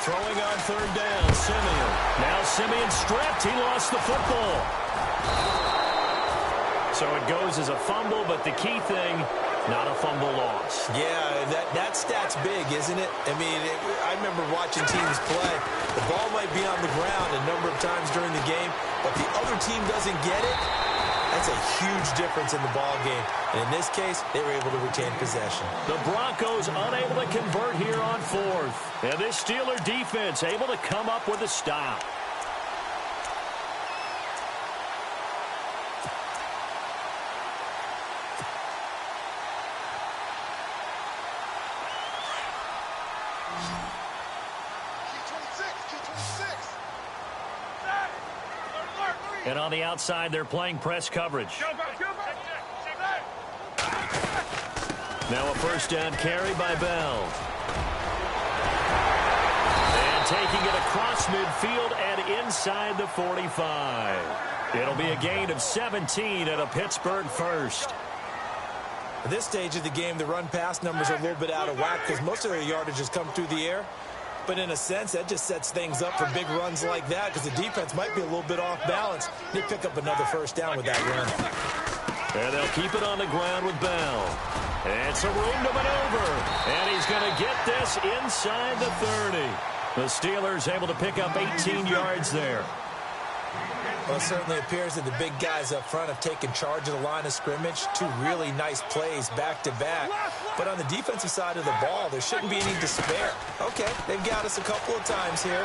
Throwing on 3rd down, Simeon. Now Simeon stripped. He lost the football. So it goes as a fumble, but the key thing, not a fumble loss. Yeah, that stat's big, isn't it? I mean, I remember watching teams play. The ball might be on the ground a number of times during the game, but the other team doesn't get it. That's a huge difference in the ball game. And in this case, they were able to retain possession. The Broncos unable to convert here on 4th. And this Steeler defense able to come up with a stop. And on the outside, they're playing press coverage. Now a first down carry by Bell. And taking it across midfield and inside the 45. It'll be a gain of 17 and a Pittsburgh first. At this stage of the game, the run-pass numbers are a little bit out of whack because most of their yardage has come through the air. But in a sense, that just sets things up for big runs like that because the defense might be a little bit off balance. They pick up another first down with that run. And they'll keep it on the ground with Bell. It's a room to maneuver. And he's going to get this inside the 30. The Steelers able to pick up 18 yards there. Well, it certainly appears that the big guys up front have taken charge of the line of scrimmage. 2 really nice plays back-to-back. But on the defensive side of the ball, there shouldn't be any despair. Okay, they've got us a couple of times here.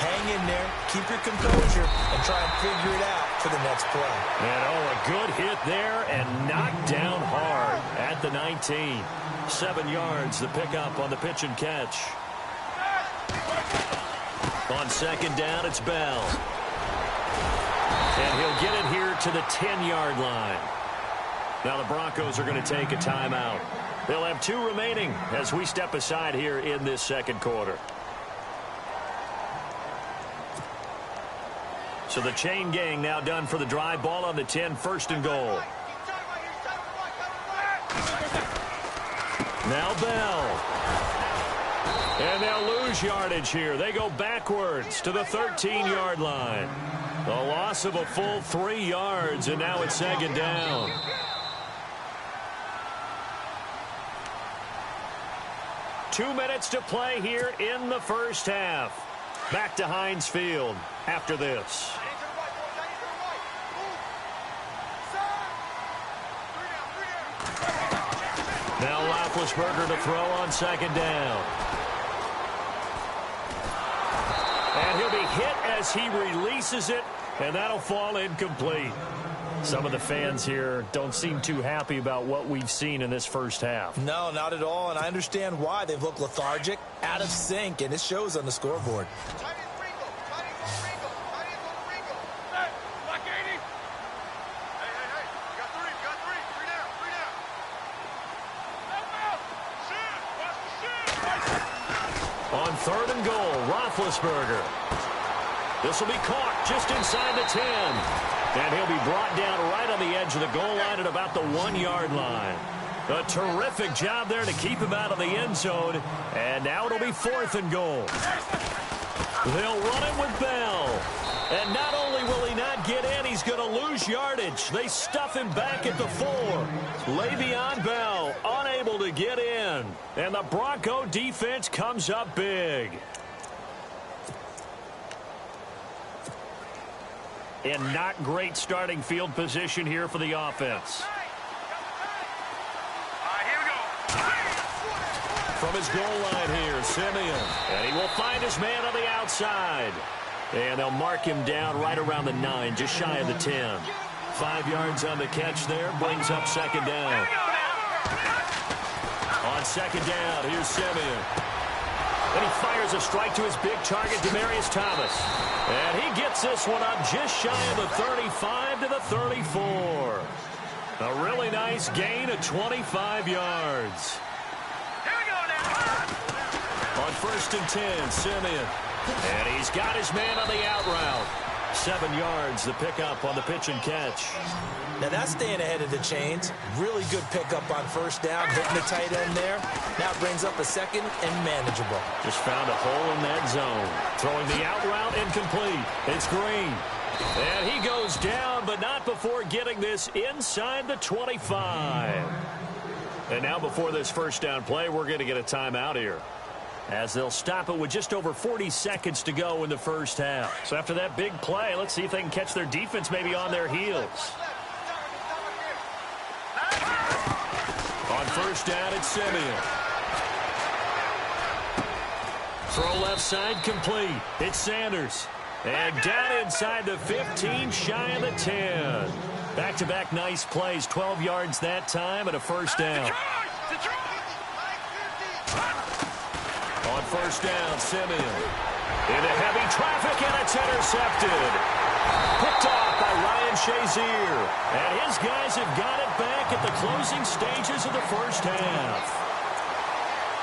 Hang in there, keep your composure, and try and figure it out for the next play. And a good hit there and knocked down hard at the 19. 7 yards, the pickup on the pitch and catch. On 2nd down, it's Bell. And he'll get it here to the 10-yard line. Now the Broncos are going to take a timeout. They'll have 2 remaining as we step aside here in this second quarter. So the chain gang now done for the drive. Ball on the 10, first and goal. Now Bell. And they'll lose yardage here. They go backwards to the 13-yard line. The loss of a full 3 yards, and now it's second down. Two minutes to play here in the first half. Back to Heinz Field after this. Now Roethlisberger to throw on second down. And he'll be hit as he releases it, and that'll fall incomplete. Some of the fans here don't seem too happy about what we've seen in this first half. No, not at all, and I understand why. They've looked lethargic, out of sync, and it shows on the scoreboard. On third and goal, Roethlisberger. This will be caught just inside the 10. And he'll be brought down right on the edge of the goal line at about the 1-yard line. A terrific job there to keep him out of the end zone. And now it'll be fourth and goal. They'll run it with Bell. And not only will he not get in, he's going to lose yardage. They stuff him back at the 4. Le'Veon Bell unable to get in. And the Bronco defense comes up big. And not great starting field position here for the offense. From his goal line here, Simeon. And he will find his man on the outside. And they'll mark him down right around the 9, just shy of the 10. 5 yards on the catch there, brings up second down. On second down, here's Simeon. And he fires a strike to his big target, Demaryius Thomas. And he gets this one up just shy of the 35 to the 34. A really nice gain of 25 yards. On first and 10, Simeon. And he's got his man on the out route. 7 yards, the pickup on the pitch and catch. Now that's staying ahead of the chains. Really good pickup on first down, hitting the tight end there. Now brings up a second and manageable. Just found a hole in that zone. Throwing the out route incomplete. It's Green. And he goes down, but not before getting this inside the 25. And now before this first down play, we're going to get a timeout here, as they'll stop it with just over 40 seconds to go in the first half. So after that big play, let's see if they can catch their defense maybe on their heels. On first down, it's Simeon. Throw left side complete. It's Sanders. And down inside the 15, shy of the 10. Back-to-back nice plays, 12 yards that time and a first down. On first down, Simeon. Into heavy traffic, and it's intercepted. Picked off by Ryan Shazier. And his guys have got it back at the closing stages of the first half.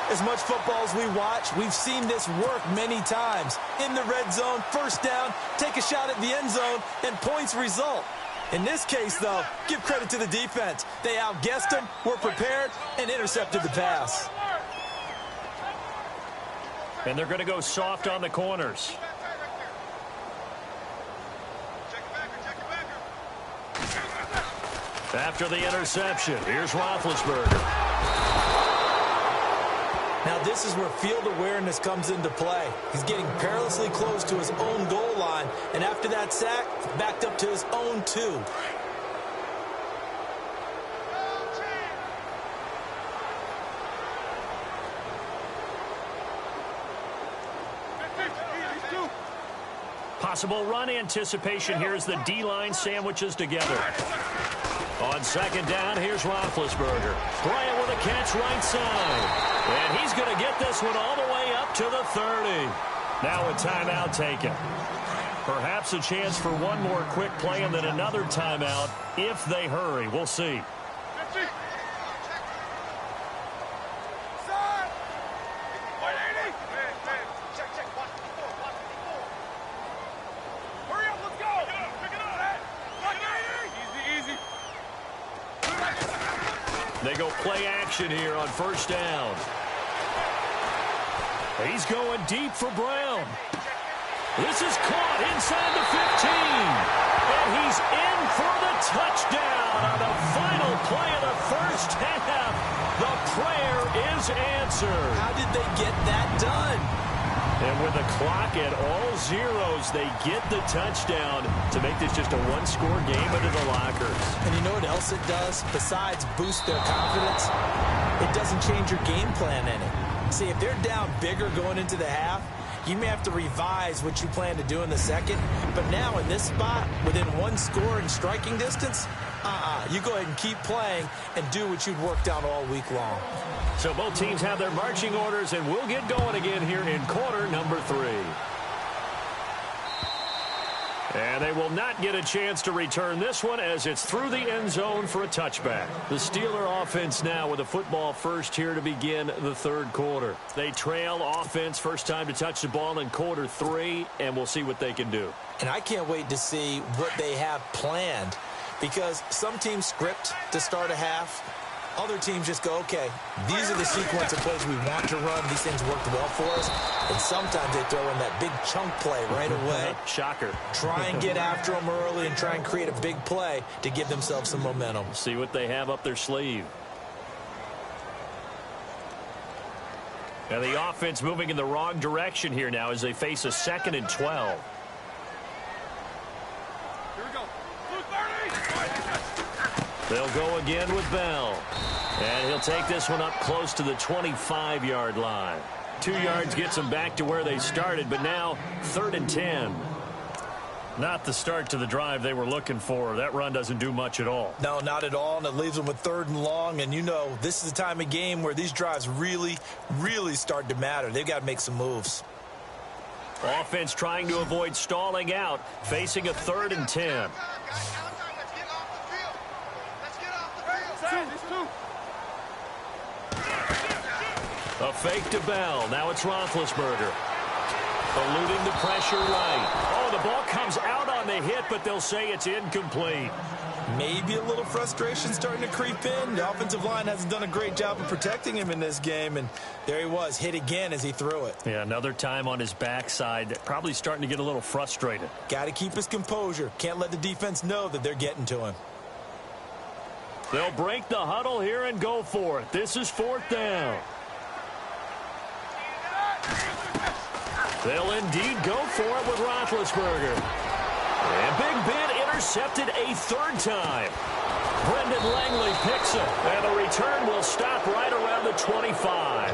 As much football as we watch, we've seen this work many times. In the red zone, first down, take a shot at the end zone, and points result. In this case, though, give credit to the defense. They outguessed them, were prepared, and intercepted the pass. And they're going to go soft on the corners. After the interception, here's Roethlisberger. Now this is where field awareness comes into play. He's getting perilously close to his own goal line, and after that sack, backed up to his own 2. Possible run anticipation. Here's the D-line sandwiches together. On second down, here's Roethlisberger. Bryant with a catch right side. And he's going to get this one all the way up to the 30. Now a timeout taken. Perhaps a chance for one more quick play and then another timeout if they hurry. We'll see. They go play action here on first down. He's going deep for Brown. This is caught inside the 15. And he's in for the touchdown on the final play of the first half. The prayer is answered. How did they get that done? And with the clock at all zeros, they get the touchdown to make this just a one-score game into the lockers. And you know what else it does? Besides boost their confidence, it doesn't change your game plan any. See, if they're down bigger going into the half, you may have to revise what you plan to do in the second. But now in this spot, within one score in striking distance, you go ahead and keep playing and do what you'd worked out all week long. So both teams have their marching orders, and we'll get going again here in quarter number 3. And they will not get a chance to return this one as it's through the end zone for a touchback. The Steeler offense now with a football first here to begin the third quarter. They trail offense first time to touch the ball in quarter 3, and we'll see what they can do. And I can't wait to see what they have planned, because some teams script to start a half. Other teams just go, okay, these are the sequence of plays we want to run. These things worked well for us. And sometimes they throw in that big chunk play right away. Shocker. Try and get after them early and try and create a big play to give themselves some momentum. See what they have up their sleeve. And the offense moving in the wrong direction here now as they face a 2nd and 12. They'll go again with Bell. And he'll take this one up close to the 25-yard line. 2 yards gets them back to where they started, but now 3rd and 10. Not the start to the drive they were looking for. That run doesn't do much at all. No, not at all, and it leaves them with 3rd and long. And you know, this is the time of game where these drives really, really start to matter. They've got to make some moves. Offense trying to avoid stalling out, facing a 3rd and 10. A fake to Bell. Now it's Roethlisberger. Eluding the pressure right. Oh, the ball comes out on the hit, but they'll say it's incomplete. Maybe a little frustration starting to creep in. The offensive line hasn't done a great job of protecting him in this game, and there he was, hit again as he threw it. Yeah, another time on his backside. Probably starting to get a little frustrated. Got to keep his composure. Can't let the defense know that they're getting to him. They'll break the huddle here and go for it. This is 4th down. They'll indeed go for it with Roethlisberger. And Big Ben intercepted a 3rd time. Brendan Langley picks it. And the return will stop right around the 25.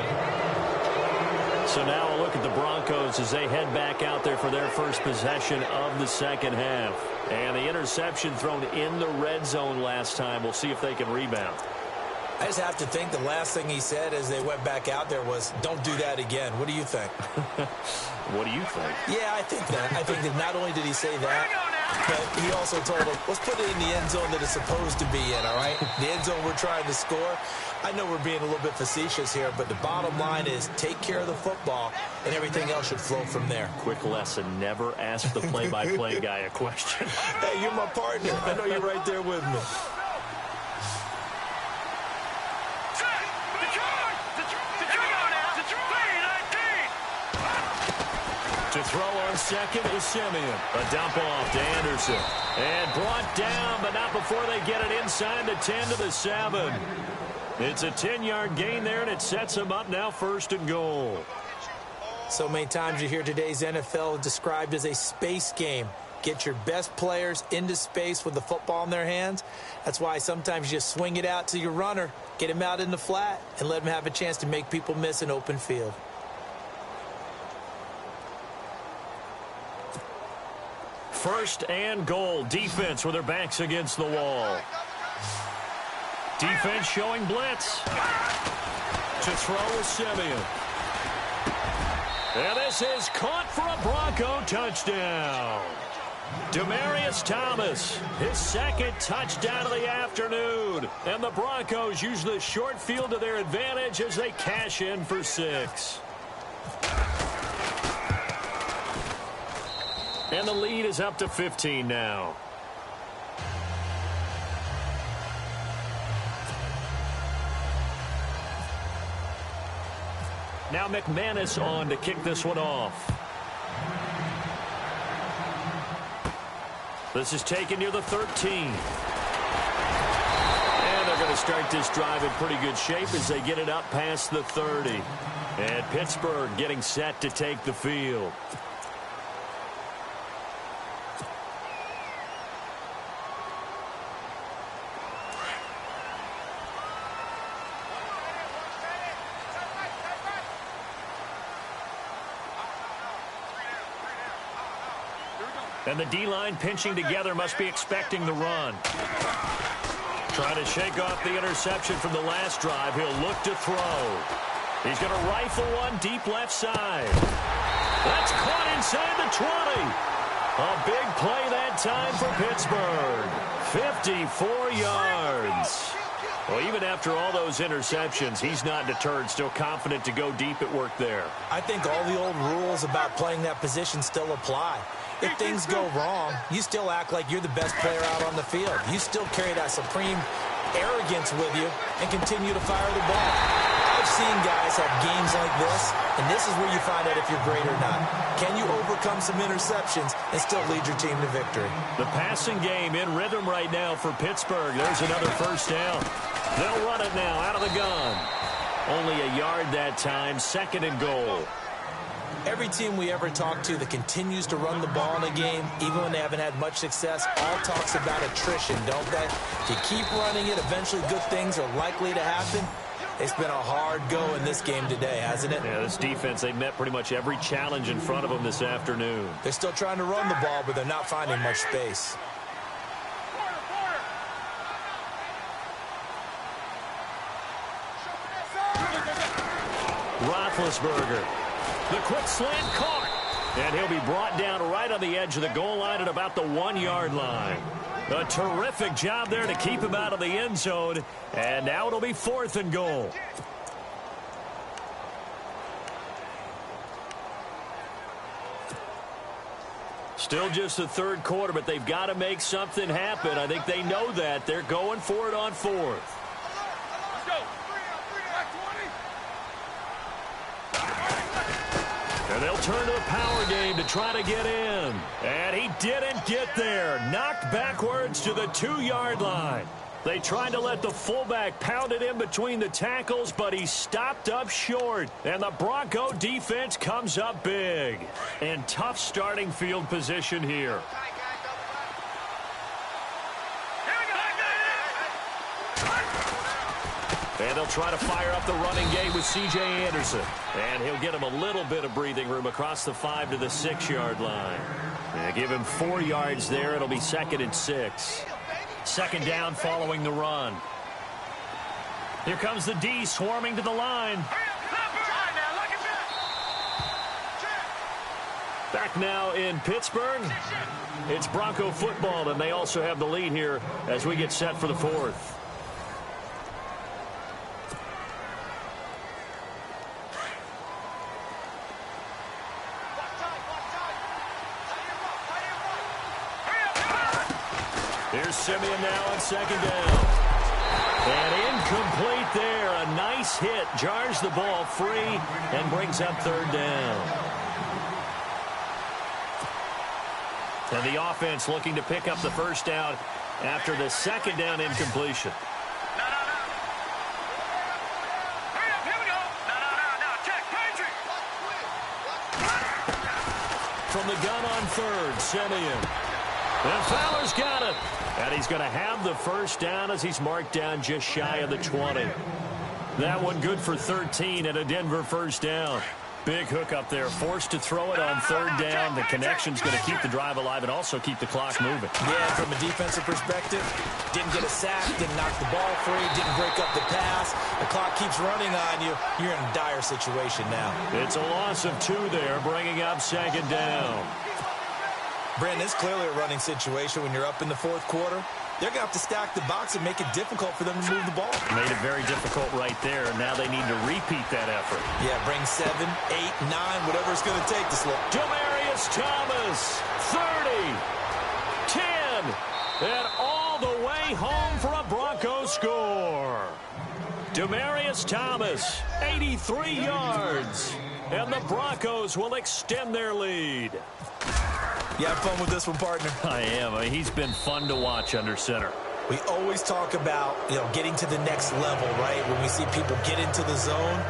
So now a look at the Broncos as they head back out there for their first possession of the second half. And the interception thrown in the red zone last time. We'll see if they can rebound. I just have to think the last thing he said as they went back out there was, don't do that again. What do you think? What do you think? Yeah, I think that. I think that not only did he say that, but he also told them, let's put it in the end zone that it's supposed to be in, all right? The end zone we're trying to score. I know we're being a little bit facetious here, but the bottom line is take care of the football, and everything else should flow from there. Quick lesson, never ask the play-by-play guy a question. Hey, you're my partner. I know you're right there with me. To throw on second is Simeon. A dump off to Anderson. And brought down, but not before they get it inside the 10 to the 7. It's a 10-yard gain there, and it sets them up now 1st and goal. So many times you hear today's NFL described as a space game. Get your best players into space with the football in their hands. That's why sometimes you just swing it out to your runner, get him out in the flat, and let him have a chance to make people miss an open field. First and goal. Defense with their backs against the wall. Defense showing blitz. To throw is Simeon. And this is caught for a Bronco touchdown. Demaryius Thomas, his 2nd touchdown of the afternoon. And the Broncos use the short field to their advantage as they cash in for 6. And the lead is up to 15 now. Now McManus on to kick this one off. This is taken near the 13. And they're going to start this drive in pretty good shape as they get it up past the 30. And Pittsburgh getting set to take the field. And the D-line pinching together must be expecting the run. Trying to shake off the interception from the last drive. He'll look to throw. He's going to rifle one deep left side. That's caught inside the 20. A big play that time for Pittsburgh. 54 yards. Well, even after all those interceptions, he's not deterred, still confident to go deep at work there. I think all the old rules about playing that position still apply. If things go wrong, you still act like you're the best player out on the field. You still carry that supreme arrogance with you and continue to fire the ball. I've seen guys have games like this, and this is where you find out if you're great or not. Can you overcome some interceptions and still lead your team to victory? The passing game in rhythm right now for Pittsburgh. There's another first down. They'll run it now out of the gun. Only a yard that time, 2nd and goal. Every team we ever talk to that continues to run the ball in a game, even when they haven't had much success, all talks about attrition, don't they? If you keep running it, eventually good things are likely to happen. It's been a hard go in this game today, hasn't it? Yeah, this defense, they met pretty much every challenge in front of them this afternoon. They're still trying to run the ball, but they're not finding much space. Roethlisberger. The quick slant caught. And he'll be brought down right on the edge of the goal line at about the 1-yard line. A terrific job there to keep him out of the end zone. And now it'll be 4th and goal. Still just the 3rd quarter, but they've got to make something happen. I think they know that. They're going for it on 4th. And they'll turn to the power game to try to get in. And he didn't get there. Knocked backwards to the 2-yard line. They tried to let the fullback pound it in between the tackles, but he stopped up short. And the Bronco defense comes up big. And tough starting field position here. And they'll try to fire up the running game with C.J. Anderson. And he'll get him a little bit of breathing room across the 5 to the 6-yard line. And give him 4 yards there. It'll be 2nd and 6. 2nd down following the run. Here comes the D swarming to the line. Back now in Pittsburgh. It's Bronco football, and they also have the lead here as we get set for the 4th. Here's Simeon now on 2nd down. And incomplete there. A nice hit. Jars the ball free and brings up 3rd down. And the offense looking to pick up the first down after the 2nd down incompletion. From the gun on 3rd, Simeon. And Fowler's got it. And he's going to have the first down as he's marked down just shy of the 20. That one good for 13 and a Denver first down. Big hook up there. Forced to throw it on 3rd down. The connection's going to keep the drive alive and also keep the clock moving. Yeah, from a defensive perspective, didn't get a sack, didn't knock the ball free, didn't break up the pass. The clock keeps running on you. You're in a dire situation now. It's a loss of 2 there, bringing up 2nd down. Brandon, it's clearly a running situation when you're up in the 4th quarter. They're going to have to stack the box and make it difficult for them to move the ball. Made it very difficult right there. Now they need to repeat that effort. Yeah, bring 7, 8, 9, whatever it's going to take to slow. Demaryius Thomas, 30, 10, and all the way home for a Broncos score. Demaryius Thomas, 83 yards. And the Broncos will extend their lead. You have fun with this one, partner? I am. He's been fun to watch under center. We always talk about, getting to the next level, right? When we see people get into the zone,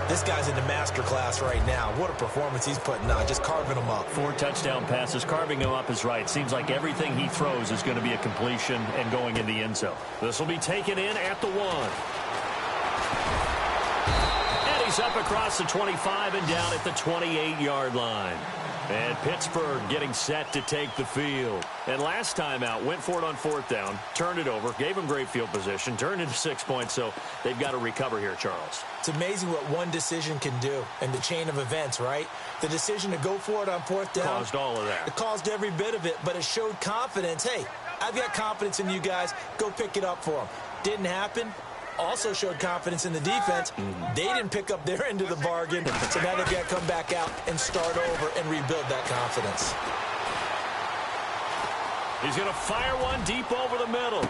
this guy's in the master class right now. What a performance he's putting on, just carving them up. 4 touchdown passes. Carving him up is right. Seems like everything he throws is going to be a completion and going in the end zone. This will be taken in at the 1. And he's up across the 25 and down at the 28-yard line. And Pittsburgh getting set to take the field. And last time out, went for it on 4th down, turned it over, gave them great field position, turned into 6 points, so they've got to recover here, Charles. It's amazing what one decision can do in the chain of events, right? The decision to go for it on 4th down. Caused all of that. It caused every bit of it, but it showed confidence. Hey, I've got confidence in you guys. Go pick it up for them. Didn't happen. Also showed confidence in the defense. They didn't pick up their end of the bargain, so now they've got to come back out and start over and rebuild that confidence. He's going to fire one deep over the middle.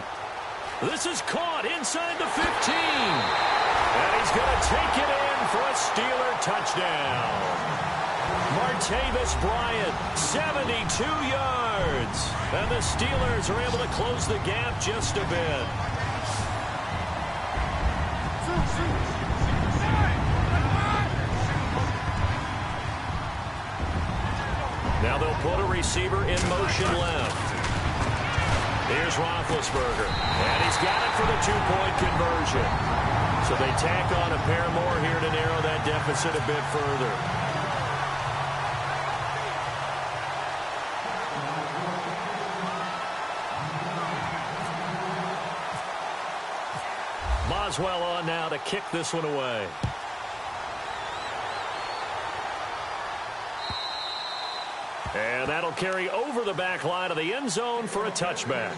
This is caught inside the 15. And he's going to take it in for a Steeler touchdown. Martavis Bryant, 72 yards. And the Steelers are able to close the gap just a bit. Now they'll put a receiver in motion left. Here's Roethlisberger. And he's got it for the 2-point conversion. So they tack on a pair more here to narrow that deficit a bit further. Boswell on now to kick this one away. And that'll carry over the back line of the end zone for a touchback.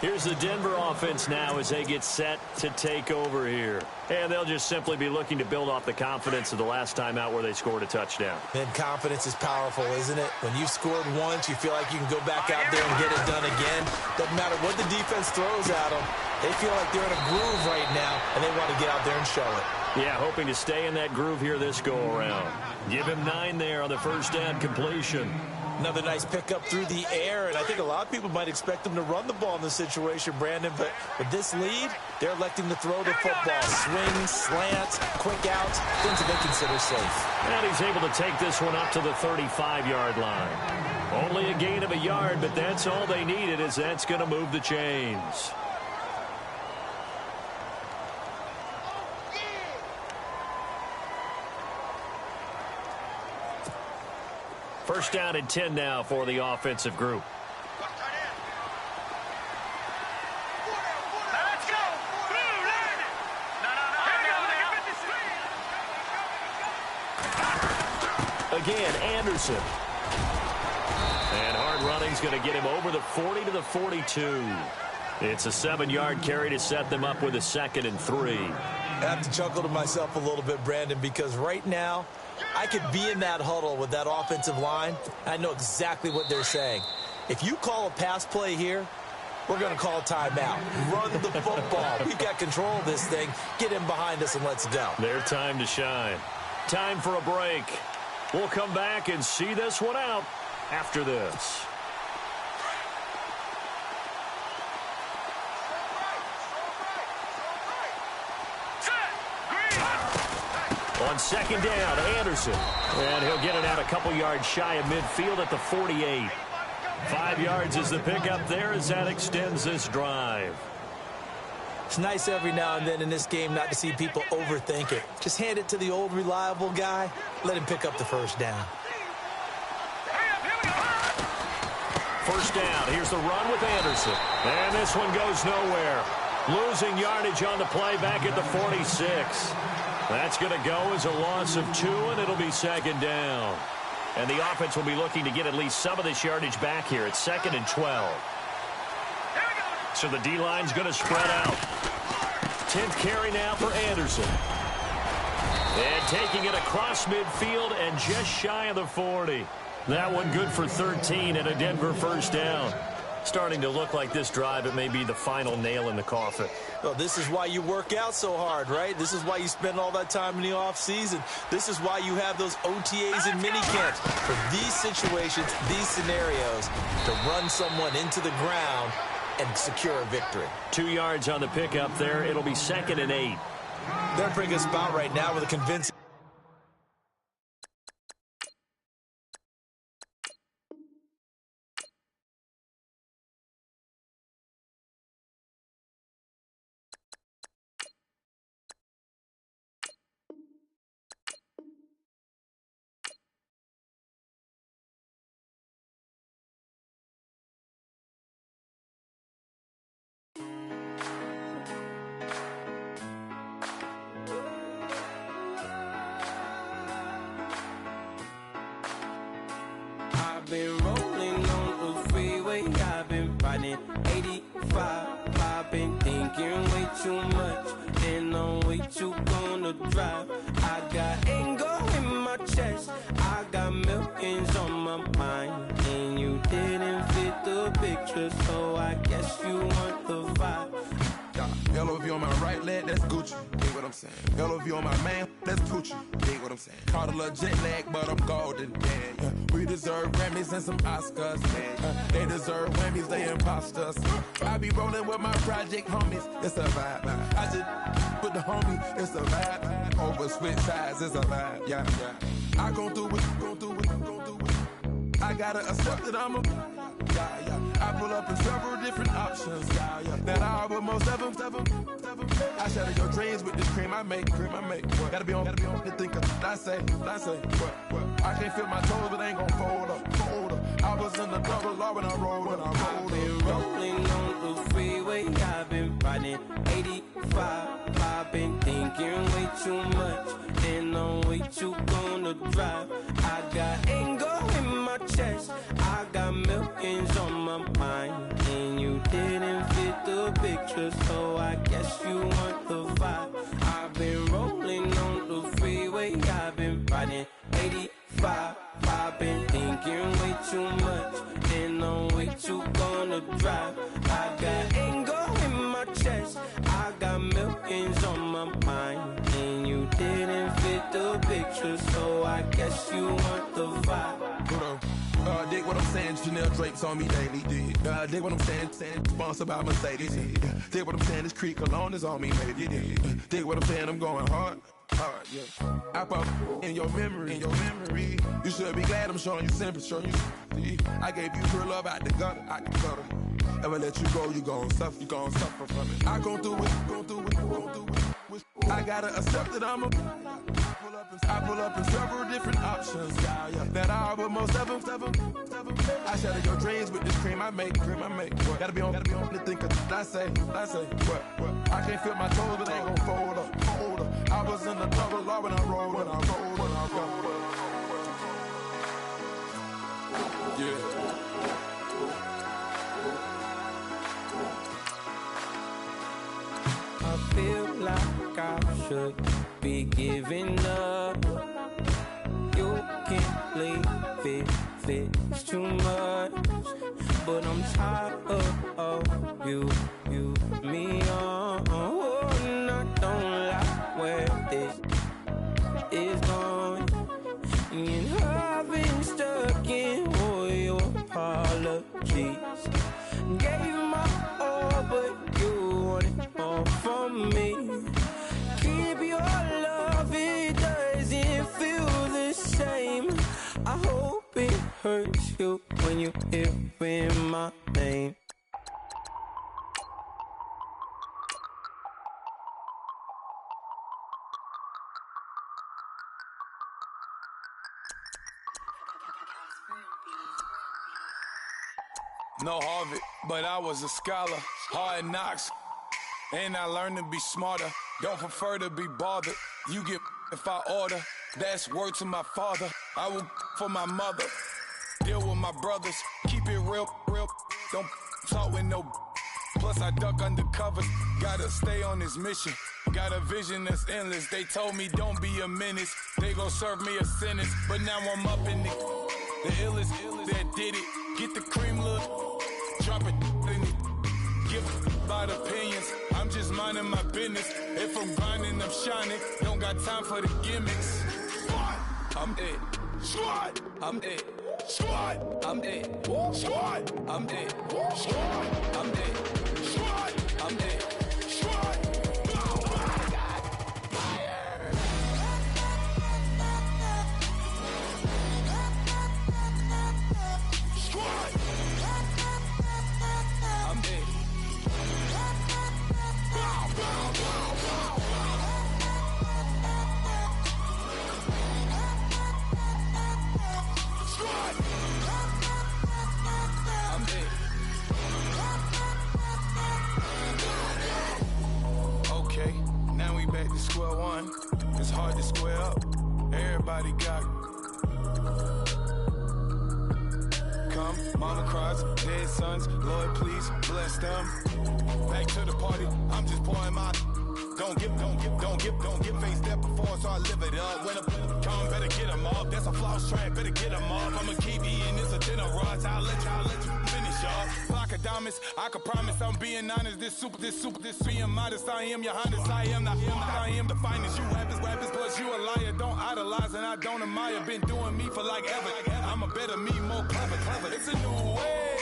Here's the Denver offense now as they get set to take over here. And they'll just simply be looking to build off the confidence of the last time out where they scored a touchdown. And confidence is powerful, isn't it? When you've scored once, you feel like you can go back out there and get it done again. Doesn't matter what the defense throws at them. They feel like they're in a groove right now, and they want to get out there and show it. Yeah, hoping to stay in that groove here this go-around. Give him 9 there on the first down completion. Another nice pickup through the air, and I think a lot of people might expect them to run the ball in this situation, Brandon, but with this lead, they're electing to throw the football. Swings, slants, quick outs, things that they consider safe. And he's able to take this one up to the 35-yard line. Only a gain of a yard, but that's all they needed, as that's going to move the chains. First down and 10 now for the offensive group. Again, Anderson. And hard running's going to get him over the 40 to the 42. It's a 7-yard carry to set them up with a 2nd and 3. I have to chuckle to myself a little bit, Brandon, because right now, I could be in that huddle with that offensive line. I know exactly what they're saying. If you call a pass play here, we're going to call a timeout. Run the football. We've got control of this thing. Get in behind us and let's go. Their time to shine. Time for a break. We'll come back and see this one out after this. On 2nd down, Anderson. And he'll get it out a couple yards shy of midfield at the 48. 5 yards is the pickup there as that extends this drive. It's nice every now and then in this game not to see people overthink it. Just hand it to the old reliable guy. Let him pick up the first down. First down. Here's the run with Anderson. And this one goes nowhere. Losing yardage on the play back at the 46. That's going to go as a loss of 2, and it'll be 2nd down. And the offense will be looking to get at least some of this yardage back here. It's 2nd and 12. So the D-line's going to spread out. 10th carry now for Anderson. And taking it across midfield and just shy of the 40. That one good for 13 and a Denver first down. starting to look like this drive, it may be the final nail in the coffin. Well, this is why you work out so hard, right? This is why you spend all that time in the offseason. This is why you have those OTAs and mini camps. For these situations, these scenarios, to run someone into the ground and secure a victory. 2 yards on the pickup there. It'll be 2nd and 8. They're in a pretty good spot right now with a convincing. I've been rolling on the freeway, I've been riding 85. I've been thinking way too much, and I'm way too gonna drive. I got anger in my chest, I got millions on my mind, and you didn't fit the picture, so I guess you want the vibe. LOV on my right leg, that's Gucci. Dig what I'm saying. LOV on my man, that's Poochie. Dig what I'm saying. Caught a little jet lag, but I'm golden. Yeah. We deserve Grammys and some Oscars. They deserve Grammys, they imposters. I be rolling with my project homies. It's a vibe. I just put the homie. It's a vibe. Over switch sides, it's a vibe. Yeah. I gon' do it. I gotta accept that I'm a. I pull up in several different options. That I will most ever. I shatter your dreams with this cream I make. Gotta be on the thinker. I say. What? I can't feel my toes, but ain't gon' fold up. I was in the double law when I rolled. I've been rolling on the freeway, I've been riding 85. I've been thinking way too much, and I'm way too gonna drive. I got anger in my chest, I got millions on my mind, and you didn't fit the picture, so I guess you want the vibe. I've been rolling on the freeway, I've been riding 85. I've been thinking way too much, and I'm way too gonna drive. I got anger in my chest, I got millions on my mind, and you didn't fit the picture, so I guess you want the vibe. Dig what I'm saying, Chanel drapes on me daily. Dig what I'm saying, sponsored by Mercedes. Dig what I'm saying, this Creek cologne is on me, maybe. Dig what I'm saying, I'm going hard, yeah. I pop in your memory. You should be glad I'm showing you sympathy. I gave you real love out the gutter. Ever let you go, you gon' suffer from it. I gon' do it. I gotta accept that I'm a. I pull up in several different options. That I will most ever. I shatter your dreams with this cream I make. What? Gotta be on the thinker. I say. What? I can't feel my toes, but ain't gon' fold up. I was in the double law when I rolled. Yeah. I feel like I should be giving up. You can't leave it's too much. But I'm tired of you, me on. And I don't like where this is going. And I've been stuck in all your apologies. Gave my all, but you wanted more from me. Keep your love, it doesn't feel the same. I hope it hurts you when you hear my name. No Harvard, but I was a scholar. Hard knocks, and I learned to be smarter. Don't prefer to be bothered. You get if I order. That's word to my father. I will for my mother. Deal with my brothers. Keep it real. Don't talk with no. Plus I duck undercovers. Gotta stay on this mission. Got a vision that's endless. They told me don't be a menace. They gon' serve me a sentence. But now I'm up in the illest that did it. Get the cream look. dropping in it. Give about opinions, I'm just minding my business. If I'm grinding, I'm shining. Don't got time for the gimmicks. Squad, I'm it. Squad, I'm it. Squad, I'm it. Squad, I'm it. Squad, I'm it. Squad, I'm it. Squad. Back to square one. It's hard to square up. Everybody got come, mama cries, dead sons. Lord, please bless them. Back to the party. I'm just pouring my. Don't get face that before, so I live it up. When a come, better get them up. That's a floss track, better get them up. I'ma keep eating this a dinner rush. I'll let you finish up. Block of diamonds, I can promise I'm being honest. This being modest. I am your highness. I am the finest. You rappers, plus you a liar. Don't idolize and I don't admire. Been doing me for like ever. I'm a better me, more clever. It's a new way.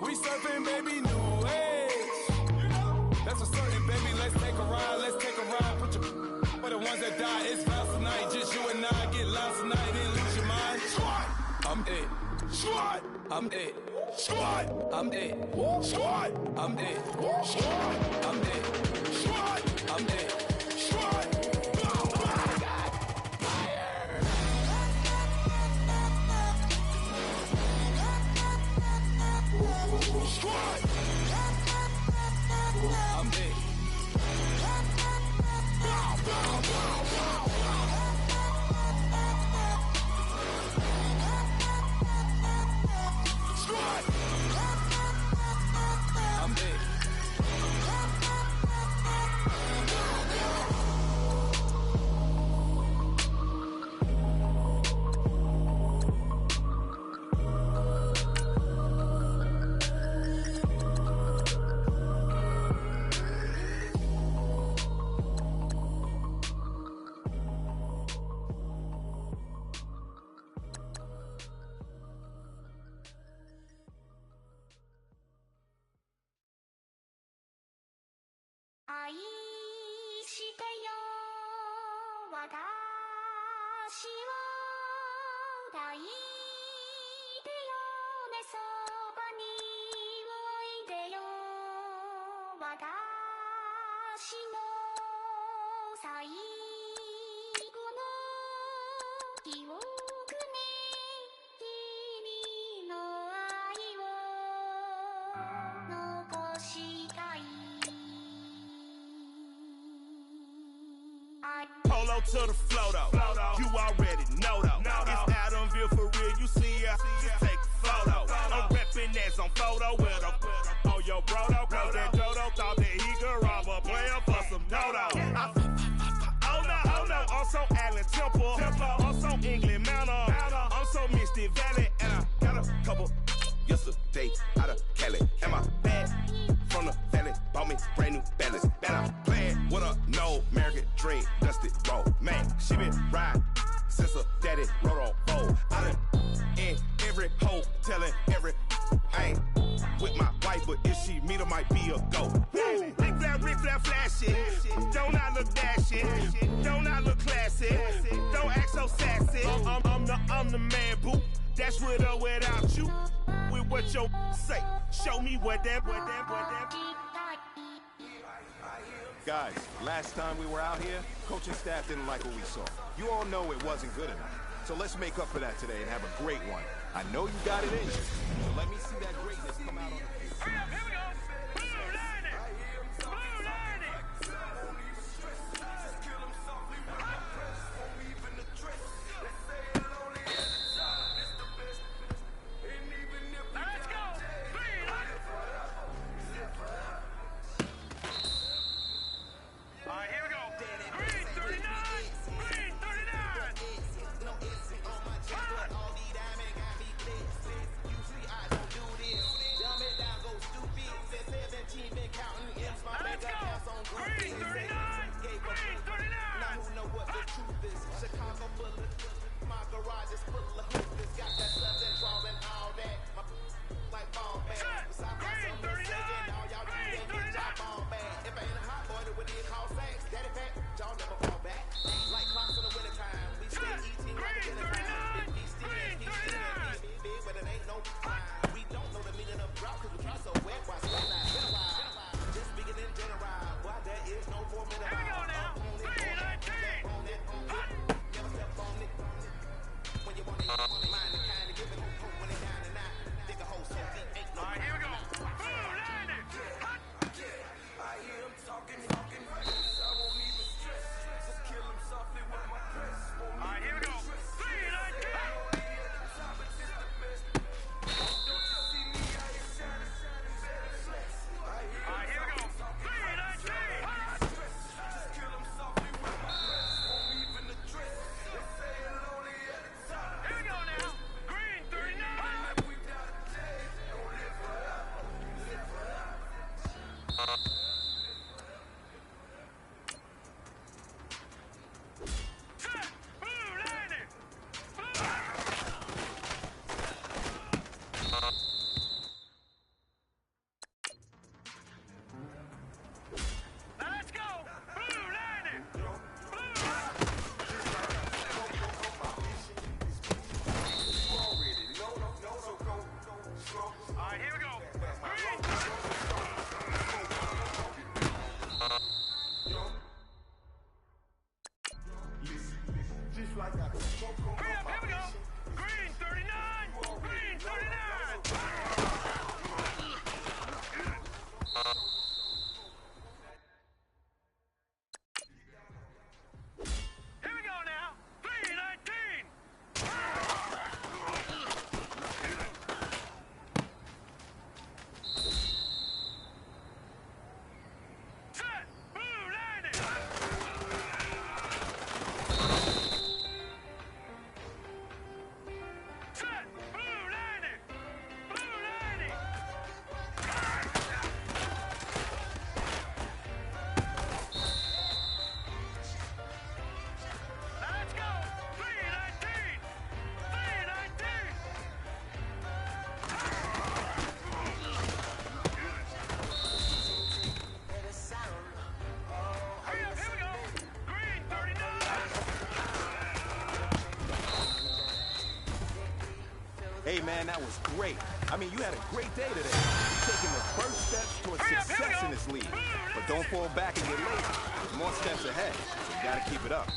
We surfing, baby, new age. That's a certain, baby. Let's take a ride. Put your for the ones that die. It's vows tonight. Just you and I get lost tonight. Then lose your mind. Squad, I'm it. Squad, I'm it. Squad, I'm it. Squad, I'm it. Squad, I'm it. Squad, I'm it. Squad. Squad. I'm it. Polo to the flow though. You already know though. It's Adamville for real. You see ya? Just take a photo. I'm reppin' as on photo with a on your brodo. Cause that Dodo thought that he could rob a player for some dodo. Oh no, I'm so Allen Temple. I'm so England Mountain. I'm so Misty Valley. And I got a couple yesterday out of Cali. And my bag from the valley bought me brand new balance. And I'm playing with a no American dream. Dusty road. Man, she been riding since her daddy rode on fold. I done in every hole, telling every I ain't with my wife, but if she meet her, might be a go. Big flap, flashy. Don't I look dashing? Don't I look classy? Don't act so sassy. I'm the man, boo. That's with or without you. With what your say. Show me what that. Guys, last time we were out here, coaching staff didn't like what we saw. You all know it wasn't good enough. So let's make up for that today and have a great one. I know you got it in you. So let me see that greatness come out on the field. Hurry up, here we go. Blue lining. Blue lining. Let's go. Green lining. All right, here we go. Green 39. Green 39. Hey, man, that was great. I mean, you had a great day today. You're taking the first steps towards success in this league. But don't fall back and get lazy. There's more steps ahead, so you gotta keep it up.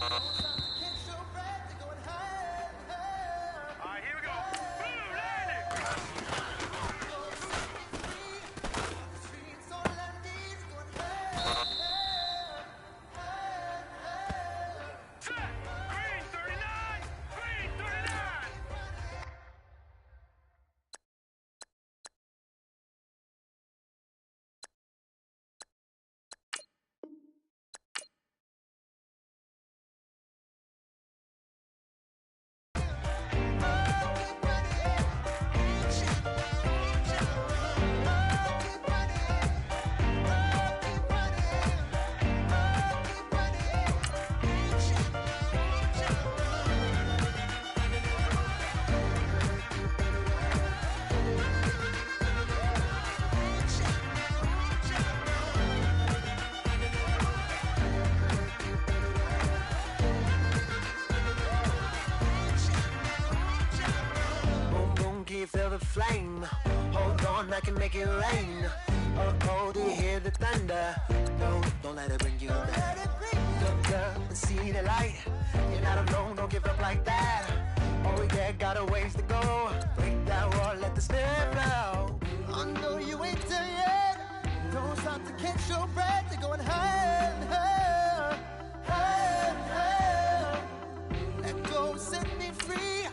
Feel the flame. Hold on, I can make it rain. Oh, do you hear the thunder? No, don't let it bring you down. Look up and see the light. You're not alone, don't give up like that. Oh yeah, got a ways to go. Break that wall, let the spirit flow. I know you ain't done yet. Don't stop to catch your breath. You're going higher and higher, higher and higher. Let go, set me free.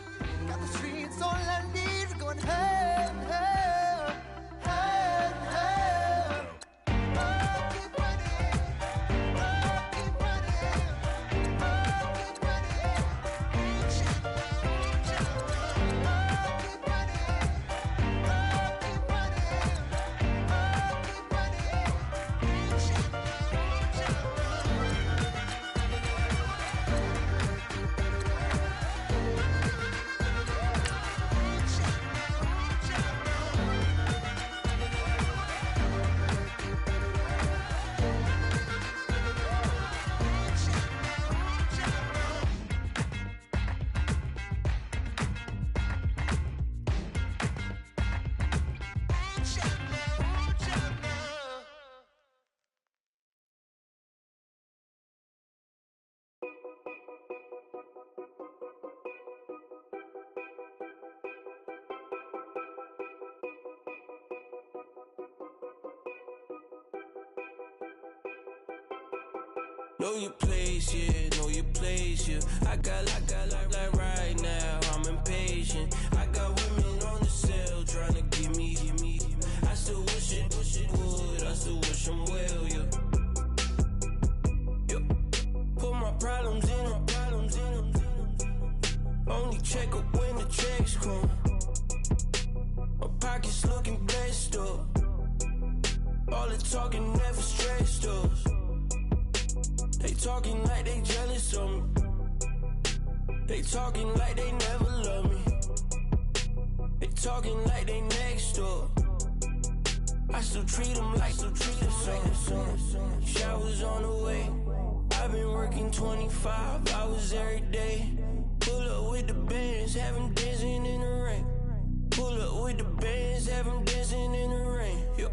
Got the streets on I need. Going higher and higher, higher and higher. I'll keep running, I'll keep running, I'll keep running. I'll keep running, I'll keep running, I'll keep Know your place, yeah, know your place, yeah. I got like right now, I'm impatient. I got women on the cell trying to give me. I still wish it would, I still wish I'm well, yeah. Put my problems in them. Only check up when the checks come. My pockets looking blessed up. All the talking never stressed us. They talking like they jealous of me. They talking like they never love me. They talking like they next door. I still treat them like some. Showers on the way. I've been working 25 hours every day. Pull up with the bands, have them dancing in the rain. Pull up with with the bands, have them dancing in the rain. Yo.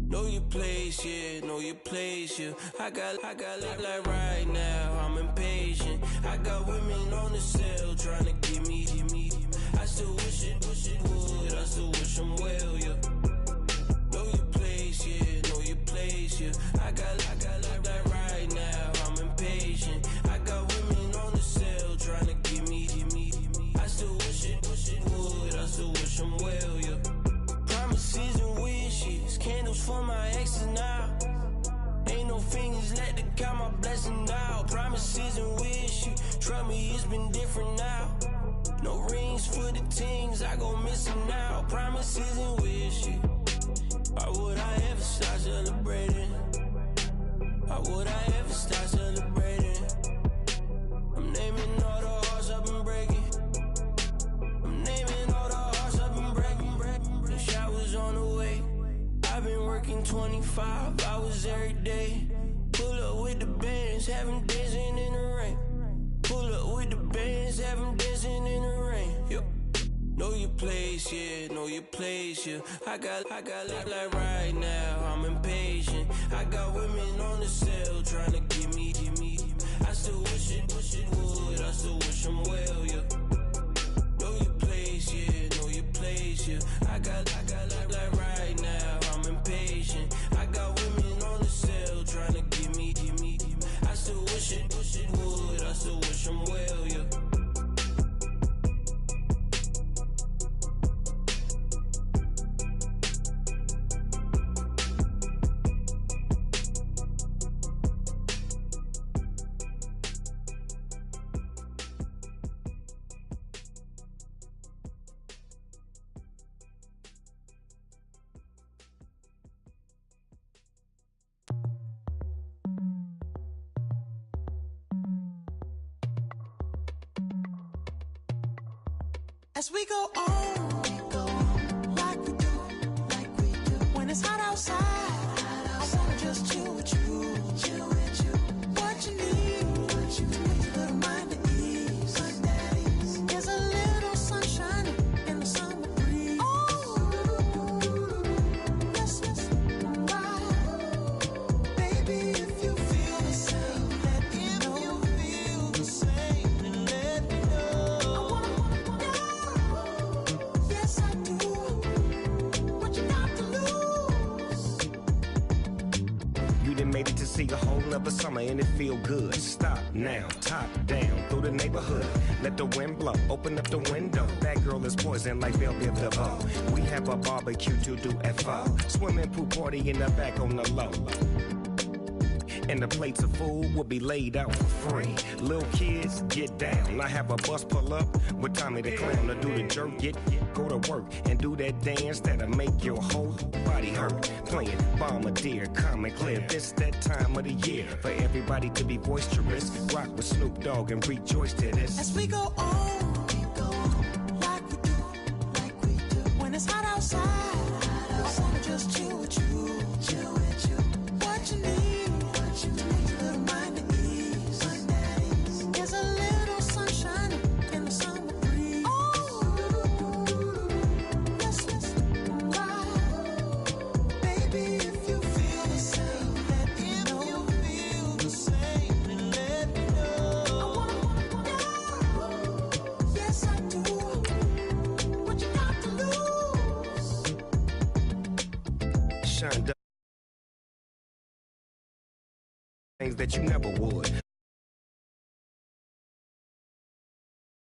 Know your place, yeah, know your place, yeah. I got look like right now, I'm impatient. I got women on the cell trying to give me. I still wish it would, I still wish them well, yeah. Know your place, yeah, know your place, yeah. I got look like right now, I'm impatient. I got women on the cell trying to give me. I still wish it would, I still wish them well, yeah. Promises and wishes, candles for my exes now. Ain't no fingers left to count my blessing now. Promises and wishes, trust me, it's been different now. No rings for the things, I gon' miss them now. Promises and wishes, why would I ever stop celebrating? Why would I ever stop celebrating? I'm naming all the hearts I've been breaking. I'm naming all the hearts I've been breaking. The showers on the way. I've been working 25 hours every day. Pull up with the bands, have them dancing in the rain. Pull up with the bands, have them dancing in the rain. Yo. Know your place, yeah, know your place, yeah. I got look like right now, I'm impatient. I got women on the cell trying to give me. I still wish it would, I still wish them well, yeah. Know your place, yeah, know your place, yeah. I got look like right now, I'm impatient. I got women on the cell trying to give me. I still wish it would, I still wish them well, yeah. As we go on, like we do. When it's hot outside, I wanna just chill with you. What you need, to make your little mind at ease. There's a little sunshine in the summer breeze. Oh, let's ride. Baby, if you feel the same, let me know. If you feel the same, then let me know. Yes, I do. What you got to lose? You done made it to see a whole nother summer and it feel good. Stop now, top down through the neighborhood. Let the wind blow, open up the window. That girl is poison like Belleville DeVoe. We have a barbecue to do at 4. Swimming pool party in the back on the low. And the plates of food will be laid out for free. Little kids, get down. I have a bus pull up with Tommy the Clown to do the jerk, go to work and do that dance that'll make your whole body hurt. Playing Bombardier, Common Clear. This that time of the year for everybody to be boisterous. Rock with Snoop Dogg and rejoice to this. As we go on, like we do. When it's hot outside, I wanna just chill with you. What you need, to make your little mind at ease. There's a little sunshine in the summer breeze. Oh, let's ride. Baby, if you feel the same, let me know. If you feel the same, then let me know. Yes, I do. What you got to lose? Shine things that you never would.